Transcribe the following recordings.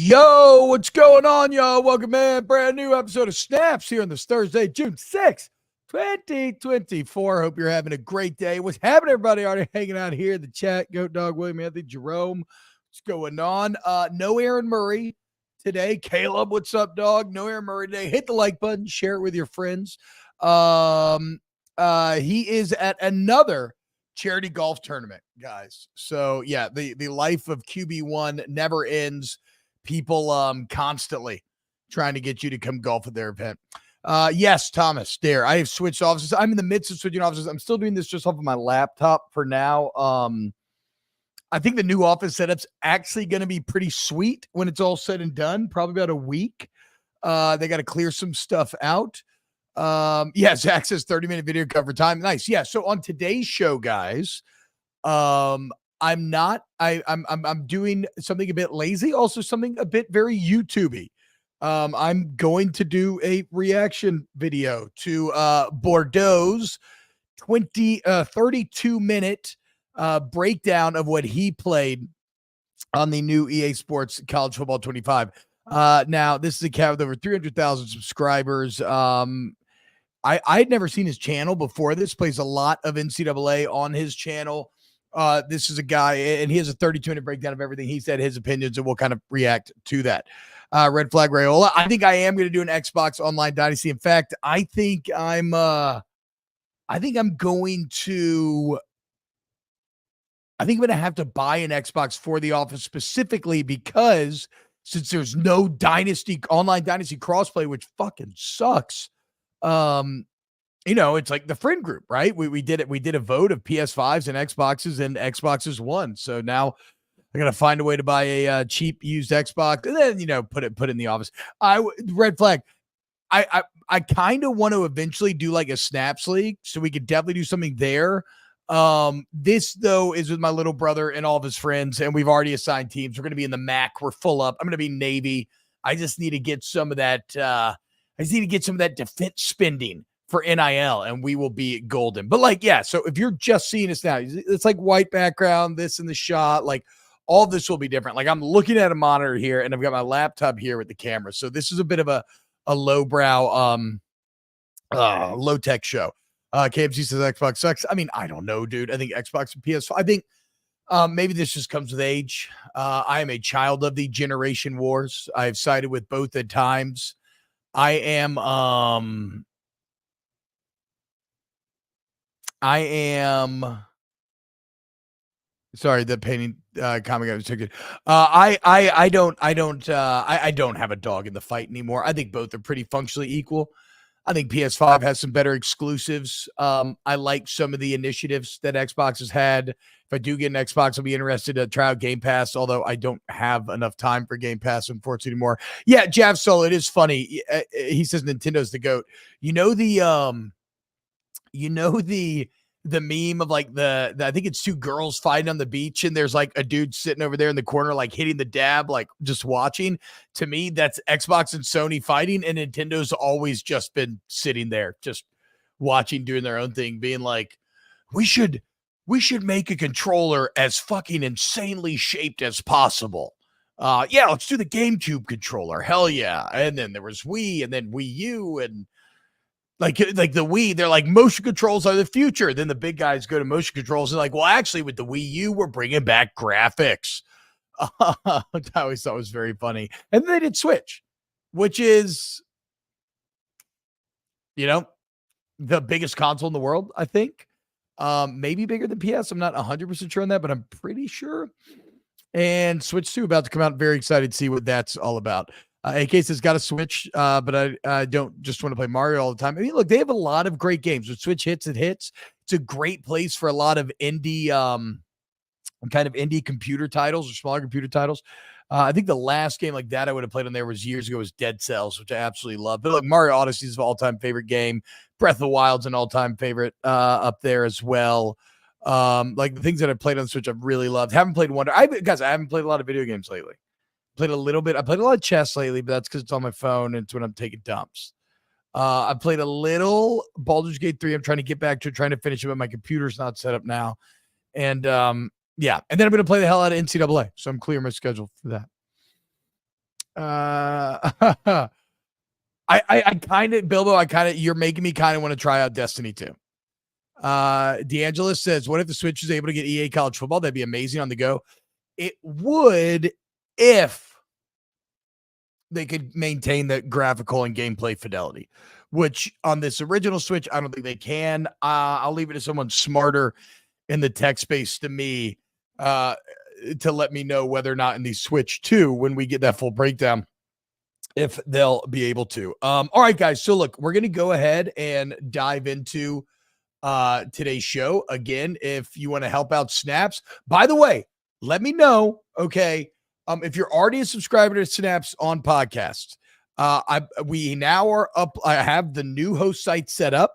Yo, what's going on, y'all? Welcome, man. Brand new episode of Snaps here on this Thursday, June 6th, 2024. Hope you're having a great day. What's happening, everybody? Already hanging out here in the chat. Goat Dog, William Anthony, Jerome. What's going on? No Aaron Murray today. Caleb, what's up, dog? No Aaron Murray today. Hit the like button. Share it with your friends. He is at another charity golf tournament, guys. So, yeah, the life of QB1 never ends. People constantly trying to get you to come golf at their event. Yes, Thomas, there. I have switched offices. I'm in the midst of switching offices. I'm still doing this just off of my laptop for now. I think the new office setup's actually going to be pretty sweet when it's all said and done. Probably about a week. They got to clear some stuff out. Zach says 30-minute video cover time. Nice. Yeah. So on today's show, guys, I'm doing something a bit lazy, also something a bit very YouTubey. I'm going to do a reaction video to Bordeaux's 32-minute breakdown of what he played on the new EA Sports College Football 25. Now, this is a cat with over 300,000 subscribers. I'd never seen his channel before this. Plays a lot of NCAA on his channel. This is a guy, and he has a 32-minute breakdown of everything he said, his opinions, and we'll kind of react to that. Red Flag Rayola. I think I am going to do an Xbox Online Dynasty. In fact, I think I'm going to have to buy an Xbox for the office specifically because since there's no online Dynasty crossplay, which fucking sucks. It's like the friend group, right? We did it. We did a vote of PS5s and Xboxes won. So now I got to find a way to buy a cheap used Xbox and then, put it in the office. Red Flag. I kind of want to eventually do like a Snaps League. So we could definitely do something there. This though is with my little brother and all of his friends, and we've already assigned teams. We're going to be in the MAC. We're full up. I'm going to be Navy. I just need to get some of that. Defense spending for NIL, and we will be golden. But so if you're just seeing us now, it's like white background, this in the shot, like all this will be different. Like I'm looking at a monitor here, and I've got my laptop here with the camera. So this is a bit of a lowbrow, low-tech show. KFC says Xbox sucks. I mean, I don't know, dude. I think Xbox and PS5. I think maybe this just comes with age. I am a child of the generation wars. I have sided with both at times. I am sorry, the painting comic I was taking. I don't have a dog in the fight anymore. I think both are pretty functionally equal. I think PS5 has some better exclusives. I like some of the initiatives that Xbox has had. If I do get an Xbox, I'll be interested to try out Game Pass, although I don't have enough time for Game Pass, unfortunately, anymore. Yeah, Jav Solo, it is funny. He says Nintendo's the GOAT. The meme of like I think it's two girls fighting on the beach, and there's like a dude sitting over there in the corner, like hitting the dab, like just watching. To me, that's Xbox and Sony fighting, and Nintendo's always just been sitting there, just watching, doing their own thing, being like, we should make a controller as fucking insanely shaped as possible. Let's do the GameCube controller. Hell yeah. And then there was Wii, and then Wii U, and like the Wii, they're like, motion controls are the future. Then the big guys go to motion controls and like, well, actually with the Wii U, we're bringing back graphics. I always thought it was very funny. And then they did Switch, which is, the biggest console in the world, I think. Maybe bigger than PS. I'm not 100% sure on that, but I'm pretty sure. And Switch 2 about to come out. Very excited to see what that's all about. AK says, got to Switch, but I don't just want to play Mario all the time. I mean, look, they have a lot of great games. When Switch hits, it hits. It's a great place for a lot of indie, kind of indie computer titles or smaller computer titles. I think the last game like that I would have played on there was years ago was Dead Cells, which I absolutely love. But look, Mario Odyssey is an all-time favorite game. Breath of the Wild's an all-time favorite up there as well. Like the things that I played on the Switch, I've really loved. Haven't played Wonder. I haven't played a lot of video games lately. Played a little bit. I played a lot of chess lately, but that's because it's on my phone and it's when I'm taking dumps. I played a little Baldur's Gate 3. I'm trying to get back to trying to finish it, but my computer's not set up now. And And then I'm going to play the hell out of NCAA. So I'm clearing my schedule for that. I kind of, Bilbo, you're making me kind of want to try out Destiny 2. D'Angelo says, what if the Switch is able to get EA college football? That'd be amazing on the go. It would, if they could maintain the graphical and gameplay fidelity, which on this original Switch, I don't think they can. I'll leave it to someone smarter in the tech space to me to let me know whether or not in the Switch 2, when we get that full breakdown, if they'll be able to. All right, guys. So look, we're going to go ahead and dive into today's show. Again, if you want to help out Snaps, by the way, let me know. Okay. If you're already a subscriber to Snaps on podcasts, we now are up. I have the new host site set up.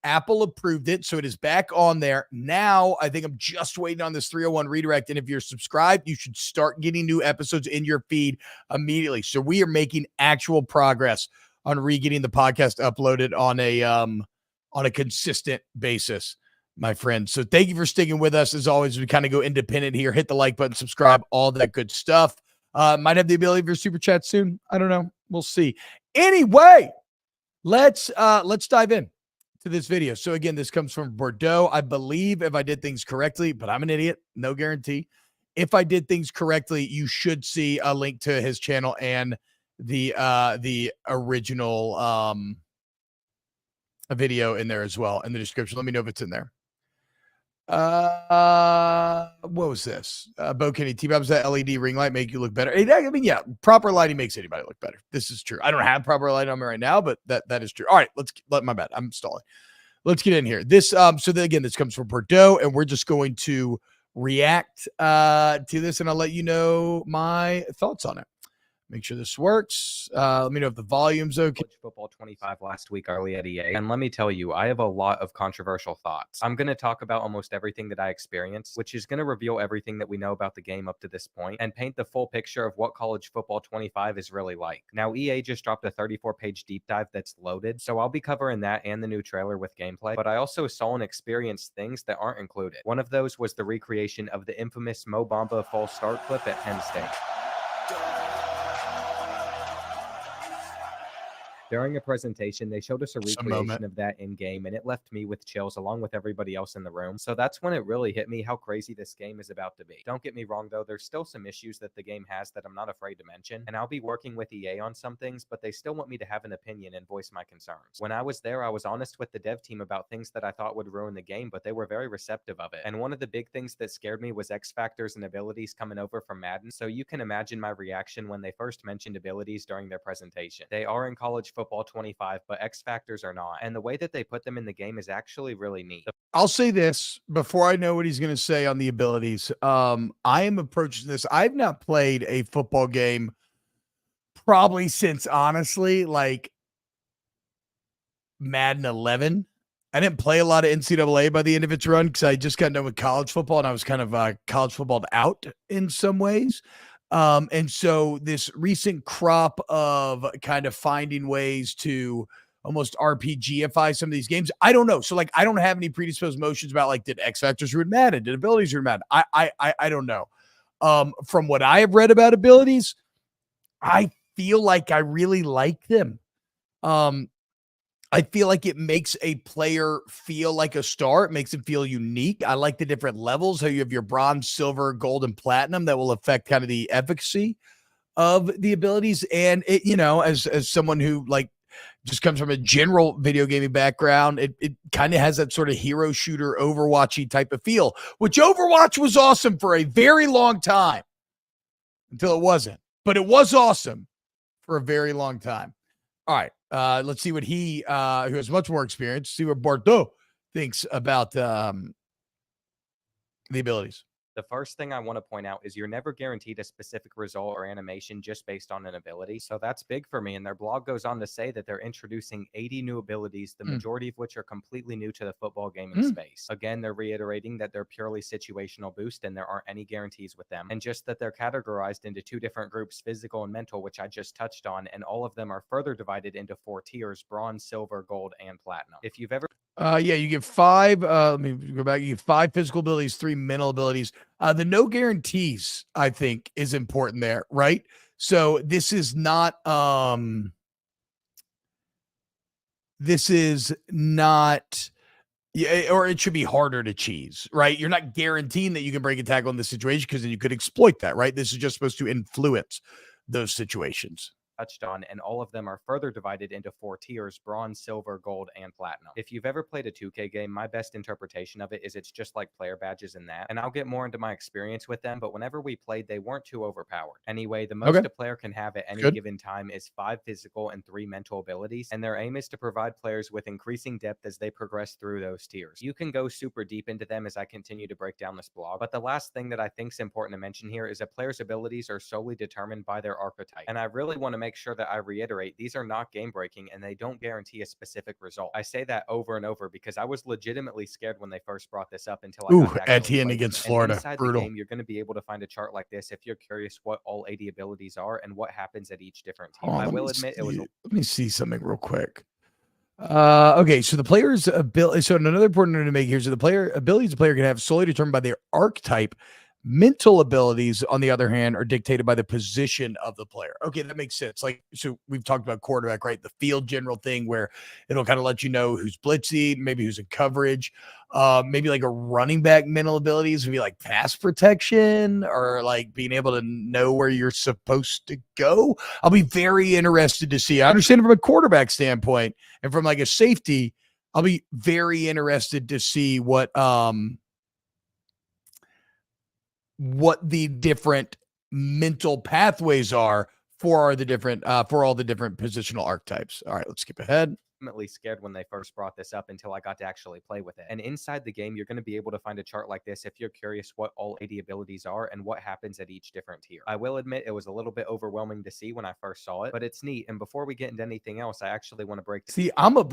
Apple approved it, so it is back on there. Now, I think I'm just waiting on this 301 redirect. And if you're subscribed, you should start getting new episodes in your feed immediately. So we are making actual progress on re-getting the podcast uploaded on a consistent basis, my friend. So thank you for sticking with us. As always, we kind of go independent here. Hit the like button, subscribe, all that good stuff. Might have the ability for super chat soon. I don't know. We'll see. Anyway, let's dive in to this video. So again, this comes from Bordeaux. I believe if I did things correctly, but I'm an idiot, no guarantee. If I did things correctly, you should see a link to his channel and the original a video in there as well in the description. Let me know if it's in there. What was this? Bo Kenny, T-Bob's that LED ring light make you look better? I mean, yeah, proper lighting makes anybody look better. This is true. I don't have proper lighting on me right now, but that is true. All right, my bad. I'm stalling. Let's get in here. This, again, this comes from Bordeaux, and we're just going to react to this, and I'll let you know my thoughts on it. Make sure this works. Let me know if the volume's okay. College Football 25 last week early at EA. And let me tell you, I have a lot of controversial thoughts. I'm going to talk about almost everything that I experienced, which is going to reveal everything that we know about the game up to this point and paint the full picture of what College Football 25 is really like. Now, EA just dropped a 34-page deep dive that's loaded, so I'll be covering that and the new trailer with gameplay, but I also saw and experienced things that aren't included. One of those was the recreation of the infamous Mo Bamba false start clip at Penn State. During a presentation, they showed us a recreation of that in-game, and it left me with chills along with everybody else in the room. So that's when it really hit me how crazy this game is about to be. Don't get me wrong, though. There's still some issues that the game has that I'm not afraid to mention, and I'll be working with EA on some things, but they still want me to have an opinion and voice my concerns. When I was there, I was honest with the dev team about things that I thought would ruin the game, but they were very receptive of it. And one of the big things that scared me was X factors and abilities coming over from Madden, so you can imagine my reaction when they first mentioned abilities during their presentation. They are in College Football 25, but X factors are not. And the way that they put them in the game is actually really neat. I'll say this before I know what he's going to say on the abilities. I am approaching this. I've not played a football game probably since, honestly, like Madden 11. I didn't play a lot of NCAA by the end of its run because I just got done with college football and I was kind of college football out in some ways. And so this recent crop of kind of finding ways to almost RPGify some of these games, I don't know. So like, I don't have any predisposed motions about like, did X factors ruin Madden? Did abilities ruin Madden? I don't know. From what I have read about abilities, I feel like I really like them. I feel like it makes a player feel like a star. It makes him feel unique. I like the different levels, how you have your bronze, silver, gold, and platinum that will affect kind of the efficacy of the abilities. And it, you know, as someone who like just comes from a general video gaming background, it kind of has that sort of hero shooter Overwatchy type of feel, which Overwatch was awesome for a very long time until it wasn't, but it was awesome for a very long time. All right. Let's see what he, who has much more experience, see what Bordeaux thinks about the abilities. The first thing I want to point out is you're never guaranteed a specific result or animation just based on an ability. So that's big for me. And their blog goes on to say that they're introducing 80 new abilities, the majority of which are completely new to the football gaming space. Again, they're reiterating that they're purely situational boost and there aren't any guarantees with them. And just that they're categorized into two different groups, physical and mental, which I just touched on. And all of them are further divided into 4 tiers, bronze, silver, gold, and platinum. If you've ever... yeah, you get 5, let me go back. You get 5 physical abilities, 3 mental abilities. The no guarantees, I think, is important there, right? So this is not yeah, or it should be harder to cheese, right? You're not guaranteeing that you can break a tackle in this situation because then you could exploit that, right? This is just supposed to influence those situations. Touched on, and all of them are further divided into 4 tiers: bronze, silver, gold, and platinum. If you've ever played a 2K game, my best interpretation of it is it's just like player badges in that, and I'll get more into my experience with them, but whenever we played, they weren't too overpowered. Anyway, the most a player can have at any given time is 5 physical and 3 mental abilities, and their aim is to provide players with increasing depth as they progress through those tiers. You can go super deep into them as I continue to break down this blog, but the last thing that I think is important to mention here is a player's abilities are solely determined by their archetype, and I really want to make sure that I reiterate these are not game breaking and they don't guarantee a specific result. I say that over and over because I was legitimately scared when they first brought this up until I got to Etienne against Florida. Inside Brutal. the game, you're going to be able to find a chart like this if you're curious what all 80 abilities are and what happens at each different team. I will admit it was. Let me see something real quick. Okay, so the player's ability. So another important note to make here is that the player abilities the player can have solely determined by their archetype. Mental abilities, on the other hand, are dictated by the position of the player. Okay, that makes sense. Like, so we've talked about quarterback, right? The field general thing where it'll kind of let you know who's blitzing, maybe who's in coverage. Maybe like a running back mental abilities would be like pass protection or like being able to know where you're supposed to go. I'll be very interested to see. I understand from a quarterback standpoint and from like a safety, I'll be very interested to see what the different mental pathways are for all the different positional archetypes. All right, let's skip ahead. Scared when they first brought this up until I got to actually play with it. And inside the game, you're going to be able to find a chart like this if you're curious what all 80 abilities are and what happens at each different tier. I will admit it was a little bit overwhelming to see when I first saw it, but it's neat. And before we get into anything else, I actually want to break. See, I'm a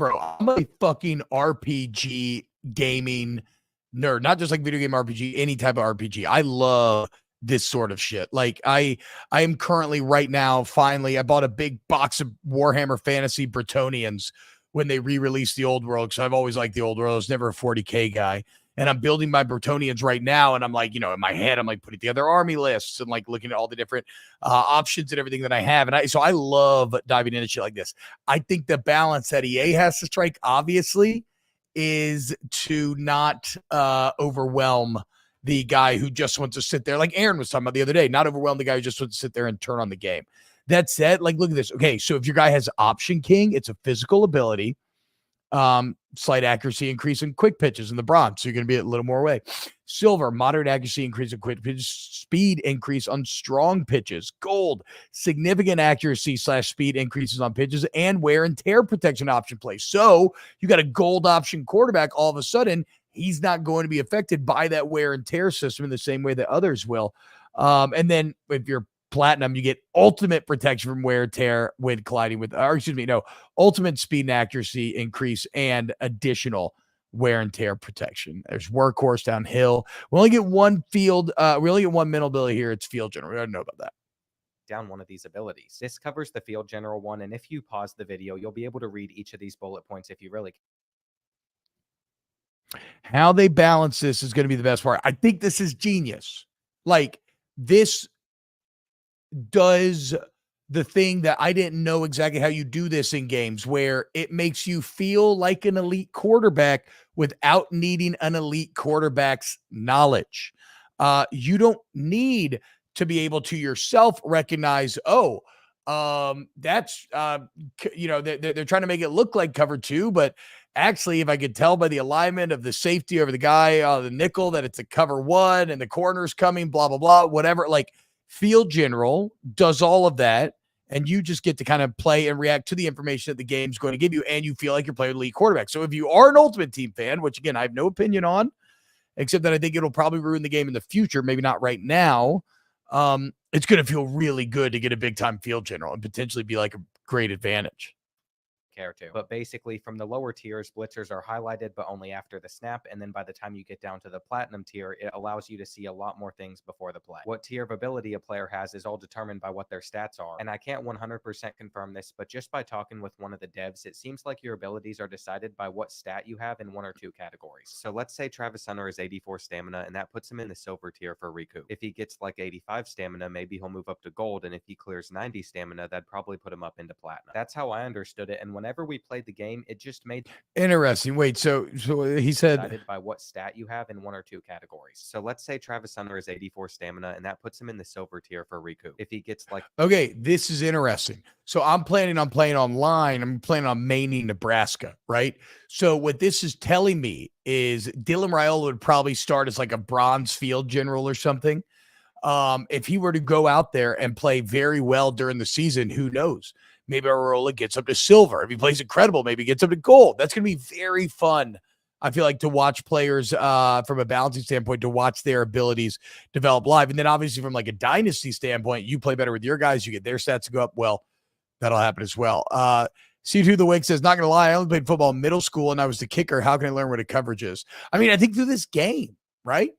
fucking RPG gaming nerd, not just like video game RPG, any type of RPG. I love this sort of shit. Like I am currently right now, finally, I bought a big box of Warhammer Fantasy Bretonians when they re-released the old world. Cause I've always liked the old world. I was never a 40K guy. And I'm building my Bretonians right now. And I'm like, in my head, I'm like putting together army lists and like looking at all the different options and everything that I have. And so I love diving into shit like this. I think the balance that EA has to strike, obviously, is to not overwhelm the guy who just wants to sit there, like Aaron was talking about the other day, not overwhelm the guy who just wants to sit there and turn on the game. That said, like, look at this. Okay, so if your guy has Option King, it's a physical ability, slight accuracy increase in quick pitches in the bronze, so you're going to be a little more away. Silver, moderate accuracy increase in quick pitches, speed increase on strong pitches. Gold, significant accuracy / speed increases on pitches, and wear and tear protection option play. So you got a gold option quarterback. All of a sudden, he's not going to be affected by that wear and tear system in the same way that others will. And then if you're platinum, you get ultimate protection from wear and tear when colliding with, ultimate speed and accuracy increase and additional wear and tear protection. There's workhorse downhill. We only get one mental ability here. It's field general. We don't know about that. Down one of these abilities. This covers the field general one, and if you pause the video, you'll be able to read each of these bullet points if you really. How they balance this is going to be the best part. I think this is genius. Like, this does the thing that I didn't know exactly how you do this in games, where it makes you feel like an elite quarterback without needing an elite quarterback's knowledge. You don't need to be able to yourself recognize, that's, they're trying to make it look like cover 2, but actually, if I could tell by the alignment of the safety over the guy, the nickel, that it's a cover 1 and the corner's coming, blah, blah, blah, whatever. Like, field general does all of that, and you just get to kind of play and react to the information that the game's going to give you, and you feel like you're playing elite quarterback. So if you are an Ultimate Team fan, which again, I have no opinion on, except that I think it'll probably ruin the game in the future, maybe not right now, it's going to feel really good to get a big-time field general and potentially be like a great advantage. care to. But basically, from the lower tiers, blitzers are highlighted, but only after the snap. And then by the time you get down to the platinum tier, it allows you to see a lot more things before the play. What tier of ability a player has is all determined by what their stats are. And I can't 100% confirm this, but just by talking with one of the devs, it seems like your abilities are decided by what stat you have in one or two categories. So let's say Travis Hunter is 84 stamina, and that puts him in the silver tier for recoup. If he gets like 85 stamina, maybe he'll move up to gold, and if he clears 90 stamina, that'd probably put him up into platinum. That's how I understood it, and whenever we played the game, it just made interesting. Wait, so he said decided by what stat you have in one or two categories. So let's say Travis Hunter is 84 stamina, and that puts him in the silver tier for recoup. If he gets like okay, this is interesting. So I'm planning on playing online. I'm planning on maining Nebraska, right? So what this is telling me is Dylan Raiola would probably start as like a bronze field general or something. If he were to go out there and play very well during the season, who knows? Maybe Raiola gets up to silver. If he plays incredible, maybe he gets up to gold. That's going to be very fun. I feel like to watch players from a balancing standpoint, to watch their abilities develop live. And then obviously from like a dynasty standpoint, you play better with your guys, you get their stats to go up. Well, that'll happen as well. C2 The Wake says, not going to lie, I only played football in middle school and I was the kicker. How can I learn what a coverage is? I mean, I think through this game, right?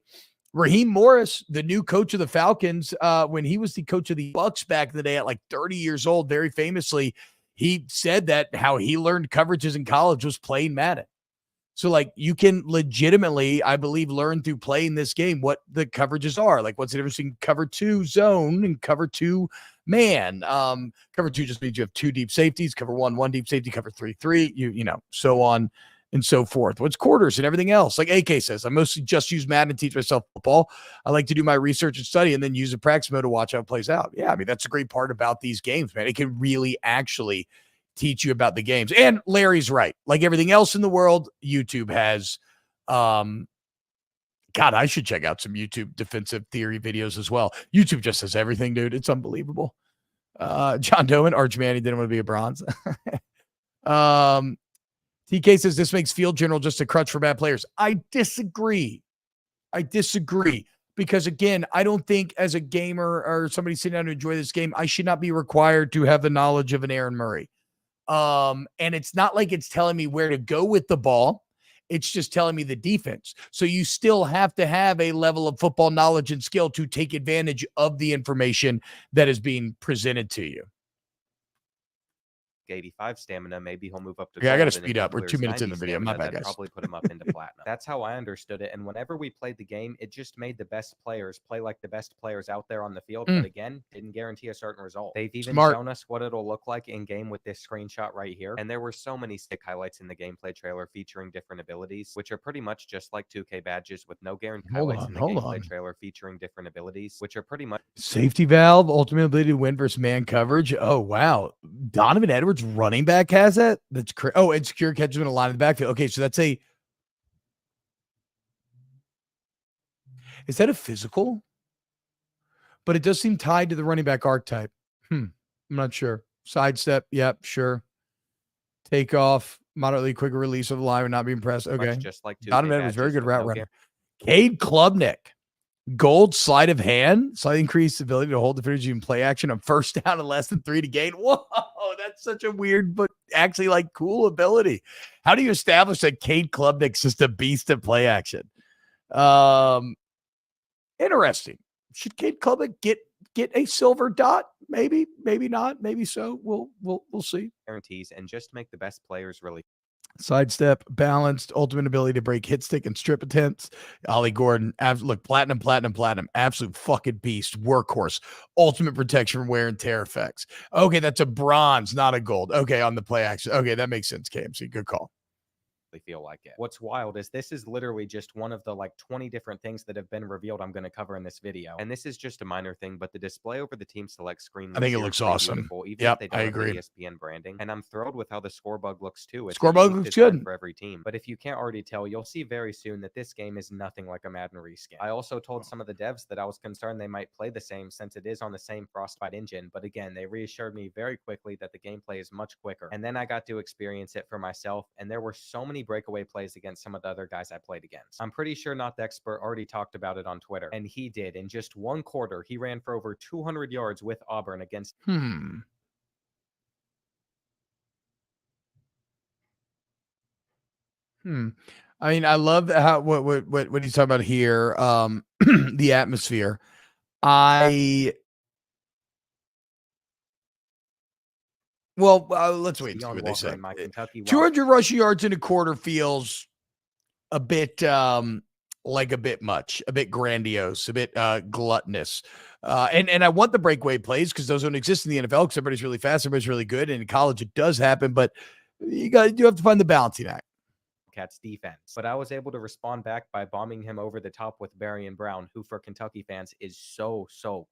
Raheem Morris, the new coach of the Falcons, when he was the coach of the Bucks back in the day at like 30 years old, very famously, he said that how he learned coverages in college was playing Madden. So like you can legitimately, I believe, learn through playing this game what the coverages are. Like what's the difference between cover 2 zone and cover 2 man? Cover 2 just means you have 2 deep safeties, cover 1 deep safety, cover 3, you know, so on and so forth. What's quarters and everything else? Like AK says, I mostly just use Madden to teach myself football. I like to do my research and study and then use a practice mode to watch how it plays out. Yeah, I mean, that's a great part about these games, man. It can really actually teach you about the games. And Larry's right. Like everything else in the world, YouTube has, God, I should check out some YouTube defensive theory videos as well. YouTube just has everything, dude. It's unbelievable. John Doman, Arch Manny didn't want to be a bronze. TK says this makes field general just a crutch for bad players. I disagree. Because again, I don't think as a gamer or somebody sitting down to enjoy this game, I should not be required to have the knowledge of an Aaron Murray. And it's not like it's telling me where to go with the ball. It's just telling me the defense. So you still have to have a level of football knowledge and skill to take advantage of the information that is being presented to you. 85 stamina, maybe he'll move up to I gotta speed up. We're 2 minutes in the video. My bad, guys. Probably put him up into platinum. That's how I understood it. And whenever we played the game, it just made the best players play like the best players out there on the field. But again, didn't guarantee a certain result. They've even shown us what it'll look like in game with this screenshot right here. And there were so many stick highlights in the gameplay trailer featuring different abilities, which are pretty much just like 2K badges with no guaranteed highlights in the gameplay trailer featuring different abilities, which are pretty much safety valve, ultimate ability to win versus man coverage. Oh, wow. Donovan Edwards, running back, has that. That's crazy. Oh, and secure catches in a line in the backfield. Okay, so that's a. Is that a physical? But it does seem tied to the running back archetype. I'm not sure. Sidestep. Yep, sure. Takeoff. Moderately quicker release of the line and not being pressed. Okay. Just like Donovan Edwards, very good route runner. Cade Klubnik. Gold sleight of hand, slightly increased ability to hold defenders in play action on first down and less than 3 to gain. Whoa, that's such a weird, but actually like cool ability. How do you establish that Cade Klubnik's just a beast at play action? Interesting. Should Cade Klubnik get a silver dot? Maybe, maybe not. Maybe so. We'll see. Guarantees and just make the best players really. Sidestep, balanced, ultimate ability to break hit stick and strip attempts. Ollie Gordon, look, platinum, absolute fucking beast, workhorse, ultimate protection from wear and tear effects. Okay, that's a bronze, not a gold. Okay, on the play action. Okay, that makes sense, KMC. Good call. Feel like it. What's wild is this is literally just one of the like 20 different things that have been revealed I'm going to cover in this video. And this is just a minor thing, but the display over the team select screen, I think it looks awesome. Even if they don't I agree. Have ESPN branding, and I'm thrilled with how the scorebug looks too. It's scorebug looks good for every team. But if you can't already tell, you'll see very soon that this game is nothing like a Madden reskin. I also told some of the devs that I was concerned they might play the same since it is on the same Frostbite engine. But again, they reassured me very quickly that the gameplay is much quicker. And then I got to experience it for myself, and there were so many breakaway plays against some of the other guys I played against. I'm pretty sure Not the Expert already talked about it on Twitter, and he did. In just one quarter, he ran for over 200 yards with Auburn against. Hmm. I mean, I love how what he's talking about here. The atmosphere. I let's wait and see Deion what they Walker say. in my Kentucky Wild. 200 rushing yards in a quarter feels a bit like a bit much, a bit grandiose, a bit gluttonous. And I want the breakaway plays because those don't exist in the NFL because everybody's really fast, everybody's really good. And in college it does happen, but you have to find the balancing act. Cats defense. But I was able to respond back by bombing him over the top with Berrien Brown, who for Kentucky fans is so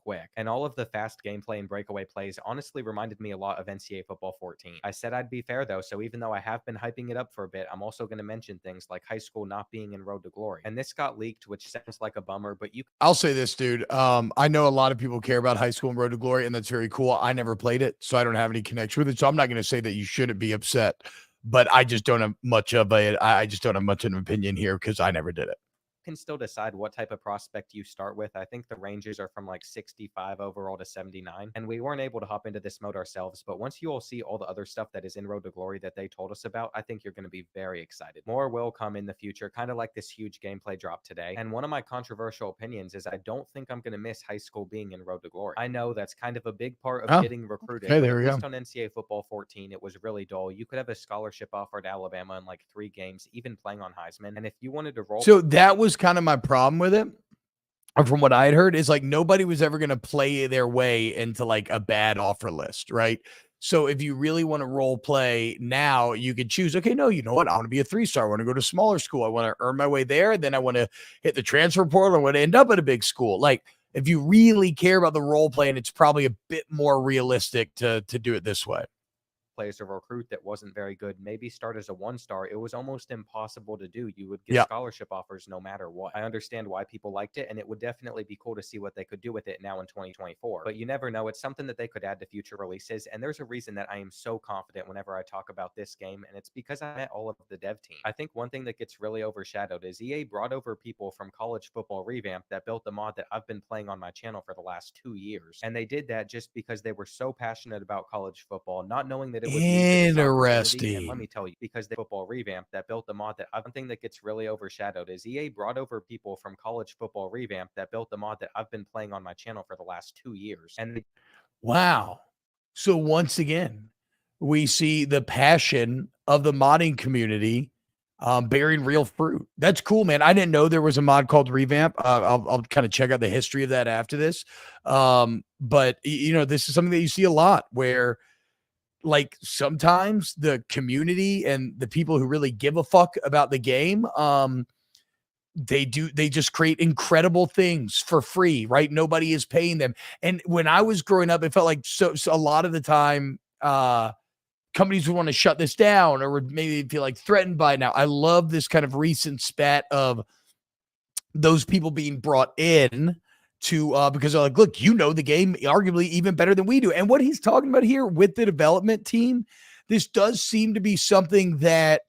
quick. And all of the fast gameplay and breakaway plays honestly reminded me a lot of NCAA Football 14. I said I'd be fair though, so even though I have been hyping it up for a bit, I'm also going to mention things like high school not being in Road to Glory. And this got leaked, which sounds like a bummer, but I'll say this, dude. I know a lot of people care about high school and Road to Glory, and that's very cool. I never played it, so I don't have any connection with it. So I'm not going to say that you shouldn't be upset, but I just don't have much of I just don't have much of an opinion here because I never did it. can still decide what type of prospect you start with. I think the ranges are from like 65 overall to 79. And we weren't able to hop into this mode ourselves, but once you all see all the other stuff that is in Road to Glory that they told us about, I think you're going to be very excited. More will come in the future, kind of like this huge gameplay drop today. And one of my controversial opinions is I don't think I'm going to miss high school being in Road to Glory. I know that's kind of a big part of getting recruited. Okay, but there we at least go. on NCAA Football 14, it was really dull. You could have a scholarship offered Alabama in like 3 games, even playing on Heisman. And if you wanted to roll. So that was kind of my problem with it. From what I had heard, is like nobody was ever going to play their way into like a bad offer list, right? So if you really want to role play now, you could choose, okay, no, you know what? I want to be a 3-star. I want to go to a smaller school. I want to earn my way there. Then I want to hit the transfer portal. I want to end up at a big school. Like if you really care about the role playing, it's probably a bit more realistic to do it this way. Players to recruit that wasn't very good, maybe start as a 1-star. It was almost impossible to do. You would get scholarship offers no matter what. I understand why people liked it, and it would definitely be cool to see what they could do with it now in 2024. But you never know. It's something that they could add to future releases, and there's a reason that I am so confident whenever I talk about this game, and it's because I met all of the dev team. I think one thing that gets really overshadowed is EA brought over people from College Football Revamp that built the mod that I've been playing on my channel for the last 2 years, and they did that just because they were so passionate about college football, not knowing that it would lead to this opportunity. And let me tell you, because the football revamp that built the mod that one thing that gets really overshadowed is EA brought over people from College Football Revamp that built the mod that I've been playing on my channel for the last 2 years. And wow. So once again, we see the passion of the modding community bearing real fruit. That's cool, man. I didn't know there was a mod called Revamp. I'll kind of check out the history of that after this. But you know, this is something that you see a lot where like sometimes the community and the people who really give a fuck about the game, they just create incredible things for free, right? Nobody is paying them. And when I was growing up, it felt like so a lot of the time, companies would want to shut this down or would maybe feel like threatened by it. Now. I love this kind of recent spat of those people being brought in to because they're like, look, you know the game arguably even better than we do. And what he's talking about here with the development team, this does seem to be something that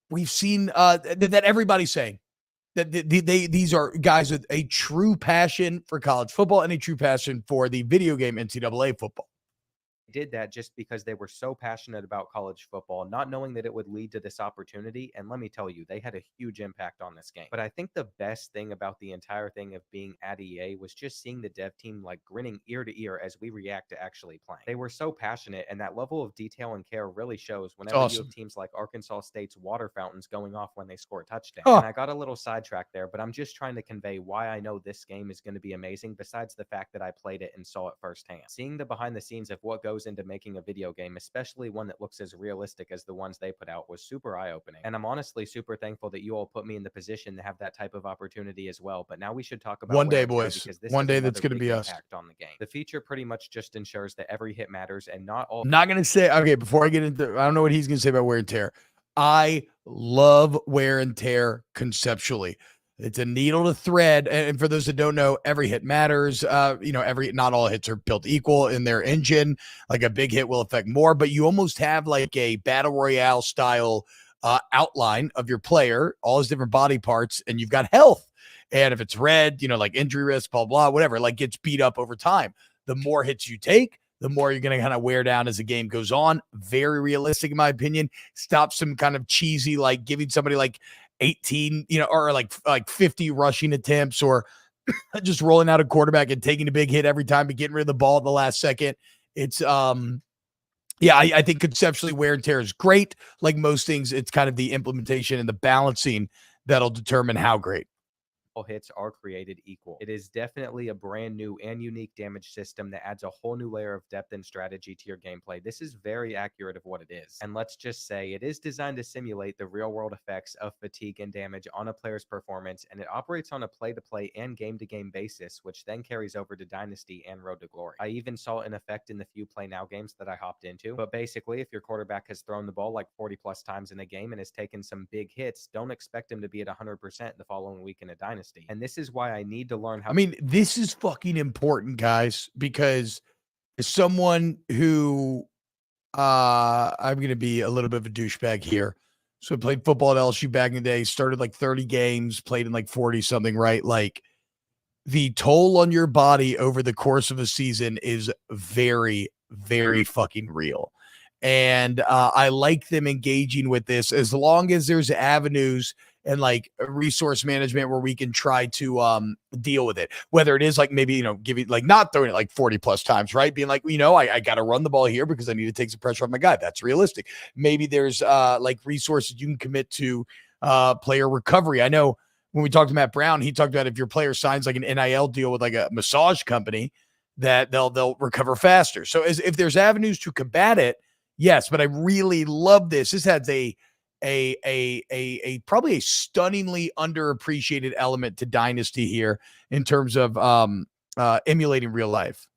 we've seen that everybody's saying that these are guys with a true passion for college football and a true passion for the video game NCAA football. Did that just because they were so passionate about college football, not knowing that it would lead to this opportunity. And let me tell you, they had a huge impact on this game. But I think the best thing about the entire thing of being at EA was just seeing the dev team like grinning ear to ear as we react to actually playing. They were so passionate, and that level of detail and care really shows whenever you have teams like Arkansas State's water fountains going off when they score a touchdown. And I got a little sidetracked there, but I'm just trying to convey why I know this game is going to be amazing, besides the fact that I played it and saw it firsthand. Seeing the behind the scenes of what goes into making a video game, especially one that looks as realistic as the ones they put out, was super eye-opening. And I'm honestly super thankful that you all put me in the position to have that type of opportunity as well. But now we should talk about one day, boys. Because this one day that's going to be us on the game. The feature pretty much just ensures that every hit matters, and not all. Not going to say, okay, before I get into, I don't know what he's going to say about wear and tear. I love wear and tear conceptually. It's a needle to thread. And for those that don't know, every hit matters. Not all hits are built equal in their engine. Like a big hit will affect more, but you almost have like a battle royale style outline of your player, all his different body parts, and you've got health. And if it's red, like injury risk, blah, blah, whatever, like gets beat up over time. The more hits you take, the more you're going to kind of wear down as the game goes on. Very realistic, in my opinion. Stop some kind of cheesy, like giving somebody like 18, or like 50 rushing attempts, or just rolling out a quarterback and taking a big hit every time and getting rid of the ball at the last second. It's yeah, I think conceptually wear and tear is great. Like most things, it's kind of the implementation and the balancing that'll determine how great. Hits are created equal. It is definitely a brand new and unique damage system that adds a whole new layer of depth and strategy to your gameplay. This is very accurate of what it is. And let's just say it is designed to simulate the real world effects of fatigue and damage on a player's performance, and it operates on a play-to-play and game-to-game basis, which then carries over to Dynasty and Road to Glory. I even saw an effect in the few play now games that I hopped into, but basically if your quarterback has thrown the ball like 40 plus times in a game and has taken some big hits, don't expect him to be at 100% the following week in a Dynasty. And this is why I need to learn how. I mean, this is fucking important, guys, because as someone who I'm going to be a little bit of a douchebag here. So I played football at LSU back in the day, started like 30 games, played in like 40 something, right? Like the toll on your body over the course of a season is very, very fucking real. And I like them engaging with this as long as there's avenues and like resource management where we can try to deal with it. Whether it is like maybe, giving like not throwing it like 40 plus times, right? Being like, I got to run the ball here because I need to take some pressure off my guy. That's realistic. Maybe there's like resources you can commit to player recovery. I know when we talked to Matt Brown, he talked about if your player signs like an NIL deal with like a massage company, that they'll recover faster. So if there's avenues to combat it, yes, but I really love this. This has a probably a stunningly underappreciated element to Dynasty here in terms of emulating real life.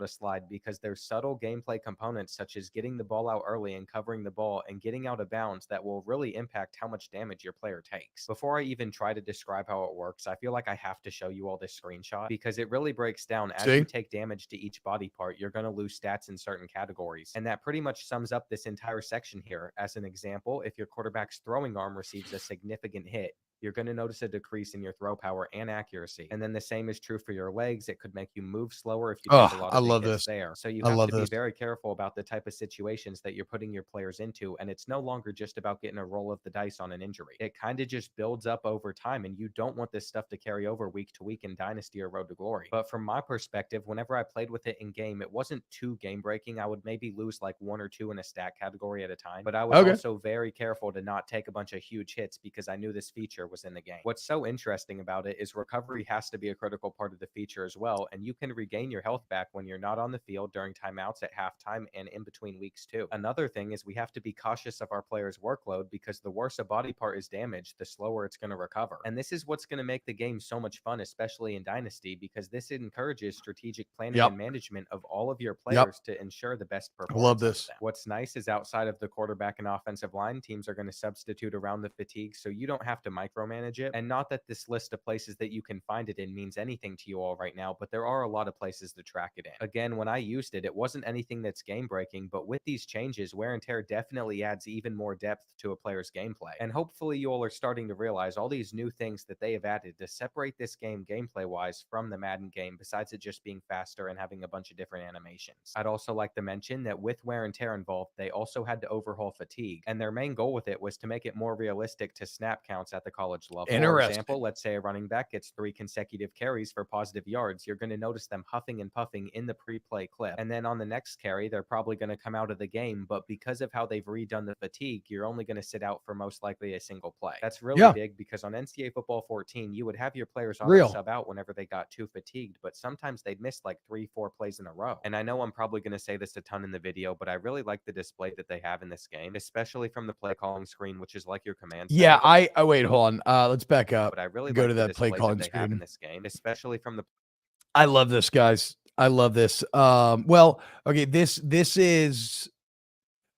A slide because there's subtle gameplay components such as getting the ball out early and covering the ball and getting out of bounds that will really impact how much damage your player takes. Before I even try to describe how it works, I feel like I have to show you all this screenshot because it really breaks down as you take damage to each body part, you're going to lose stats in certain categories. And that pretty much sums up this entire section here. As an example, if your quarterback's throwing arm receives a significant hit, you're going to notice a decrease in your throw power and accuracy. And then the same is true for your legs. It could make you move slower if you take a lot of hits there. So you have to be very careful about the type of situations that you're putting your players into. And it's no longer just about getting a roll of the dice on an injury. It kind of just builds up over time, and you don't want this stuff to carry over week to week in Dynasty or Road to Glory. But from my perspective, whenever I played with it in game, it wasn't too game breaking. I would maybe lose like 1 or 2 in a stat category at a time. But I was also very careful to not take a bunch of huge hits because I knew this feature was in the game. What's so interesting about it is recovery has to be a critical part of the feature as well, and you can regain your health back when you're not on the field during timeouts at halftime and in between weeks too. Another thing is we have to be cautious of our players' workload because the worse a body part is damaged, the slower it's going to recover. And this is what's going to make the game so much fun, especially in Dynasty, because this encourages strategic planning and management of all of your players to ensure the best performance. I love this. What's nice is outside of the quarterback and offensive line, teams are going to substitute around the fatigue so you don't have to micromanage it. And not that this list of places that you can find it in means anything to you all right now, but there are a lot of places to track it in. Again, when I used it, it wasn't anything that's game breaking, but with these changes, wear and tear definitely adds even more depth to a player's gameplay. And hopefully you all are starting to realize all these new things that they have added to separate this game gameplay wise from the Madden game, besides it just being faster and having a bunch of different animations. I'd also like to mention that with wear and tear involved, they also had to overhaul fatigue, and their main goal with it was to make it more realistic to snap counts at the college level. For example, let's say a running back gets 3 consecutive carries for positive yards, you're going to notice them huffing and puffing in the pre-play clip. And then on the next carry, they're probably going to come out of the game, but because of how they've redone the fatigue, you're only going to sit out for most likely a single play. That's really big because on NCAA Football 14, you would have your players on sub out whenever they got too fatigued, but sometimes they'd miss like 3-4 plays in a row. And I know I'm probably going to say this a ton in the video, but I really like the display that they have in this game, especially from the play calling screen, which is like your command center. Yeah, I wait, hold on. Let's back up. But I really go like to that play calling that they screen have in this game, especially from the. I love this, guys. I love this. Well, okay, this is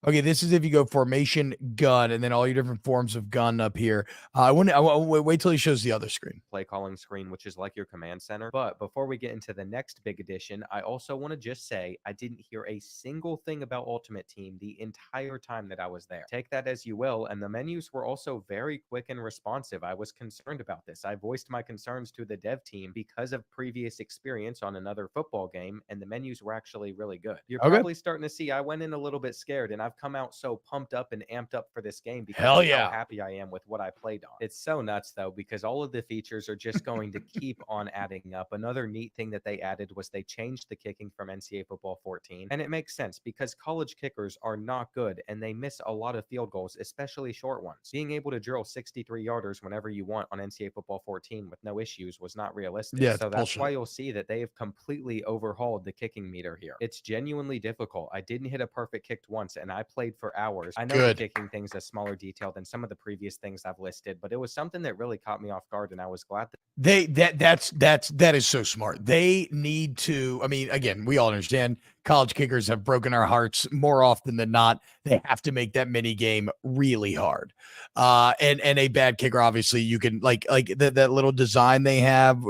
Okay, this is if you go formation, gun, and then all your different forms of gun up here. I want to wait till he shows the other screen. Play calling screen, which is like your command center. But before we get into the next big addition, I also want to just say I didn't hear a single thing about Ultimate Team the entire time that I was there. Take that as you will, and the menus were also very quick and responsive. I was concerned about this. I voiced my concerns to the dev team because of previous experience on another football game, and the menus were actually really good. You're probably starting to see I went in a little bit scared, and I've come out so pumped up and amped up for this game because of how happy I am with what I played on. It's so nuts though, because all of the features are just going to keep on adding up. Another neat thing that they added was they changed the kicking from NCAA football 14, and it makes sense because college kickers are not good and they miss a lot of field goals, especially short ones. Being able to drill 63 yarders whenever you want on NCAA football 14 with no issues was not realistic. Yeah, so that's why you'll see that they have completely overhauled the kicking meter here. It's genuinely difficult. I didn't hit a perfect kick once and I played for hours. I know the kicking thing's a smaller detail than some of the previous things I've listed, but it was something that really caught me off guard, and I was glad that that is so smart. They need to, I mean, again, we all understand college kickers have broken our hearts more often than not. They have to make that mini game really hard. And a bad kicker, obviously, you can like that little design they have,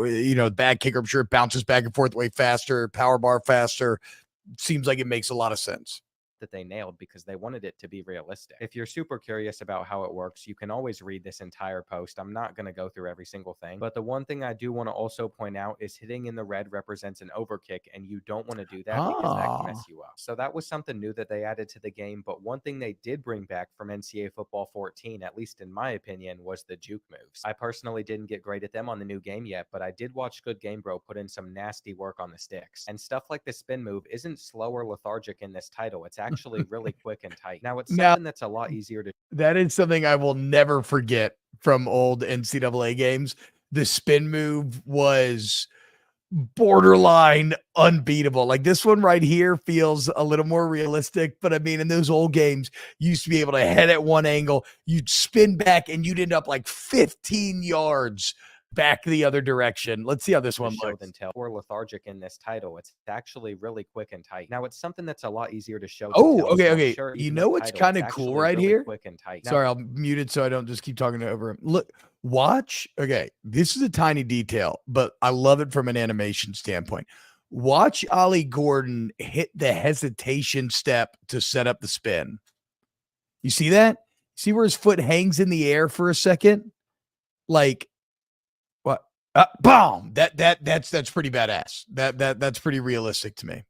bad kicker, I'm sure it bounces back and forth way faster, power bar faster. Seems like it makes a lot of sense. That they nailed because they wanted it to be realistic. If you're super curious about how it works, you can always read this entire post. I'm not going to go through every single thing, but the one thing I do want to also point out is hitting in the red represents an overkick, and you don't want to do that because that can mess you up. So that was something new that they added to the game, but one thing they did bring back from NCAA football 14, at least in my opinion, was the juke moves. I personally didn't get great at them on the new game yet, but I did watch Good Game Bro put in some nasty work on the sticks, and stuff like the spin move isn't slow or lethargic in this title. It's actually really quick and tight. Now, it's something that's a lot easier to. That is something I will never forget from old NCAA games. The spin move was borderline unbeatable. Like this one right here feels a little more realistic, but I mean, in those old games, you used to be able to head at one angle, you'd spin back, and you'd end up like 15 yards back the other direction. Let's see how this one looks. Or lethargic in this title. It's actually really quick and tight. Now, it's something that's a lot easier to show. Okay. Sure, you know what's kind of cool right here? Quick and tight. Sorry, I'll mute it so I don't just keep talking over him. Look, watch. Okay, this is a tiny detail, but I love it from an animation standpoint. Watch Ollie Gordon hit the hesitation step to set up the spin. You see that? See where his foot hangs in the air for a second? Like, boom! That's pretty badass. That's pretty realistic to me.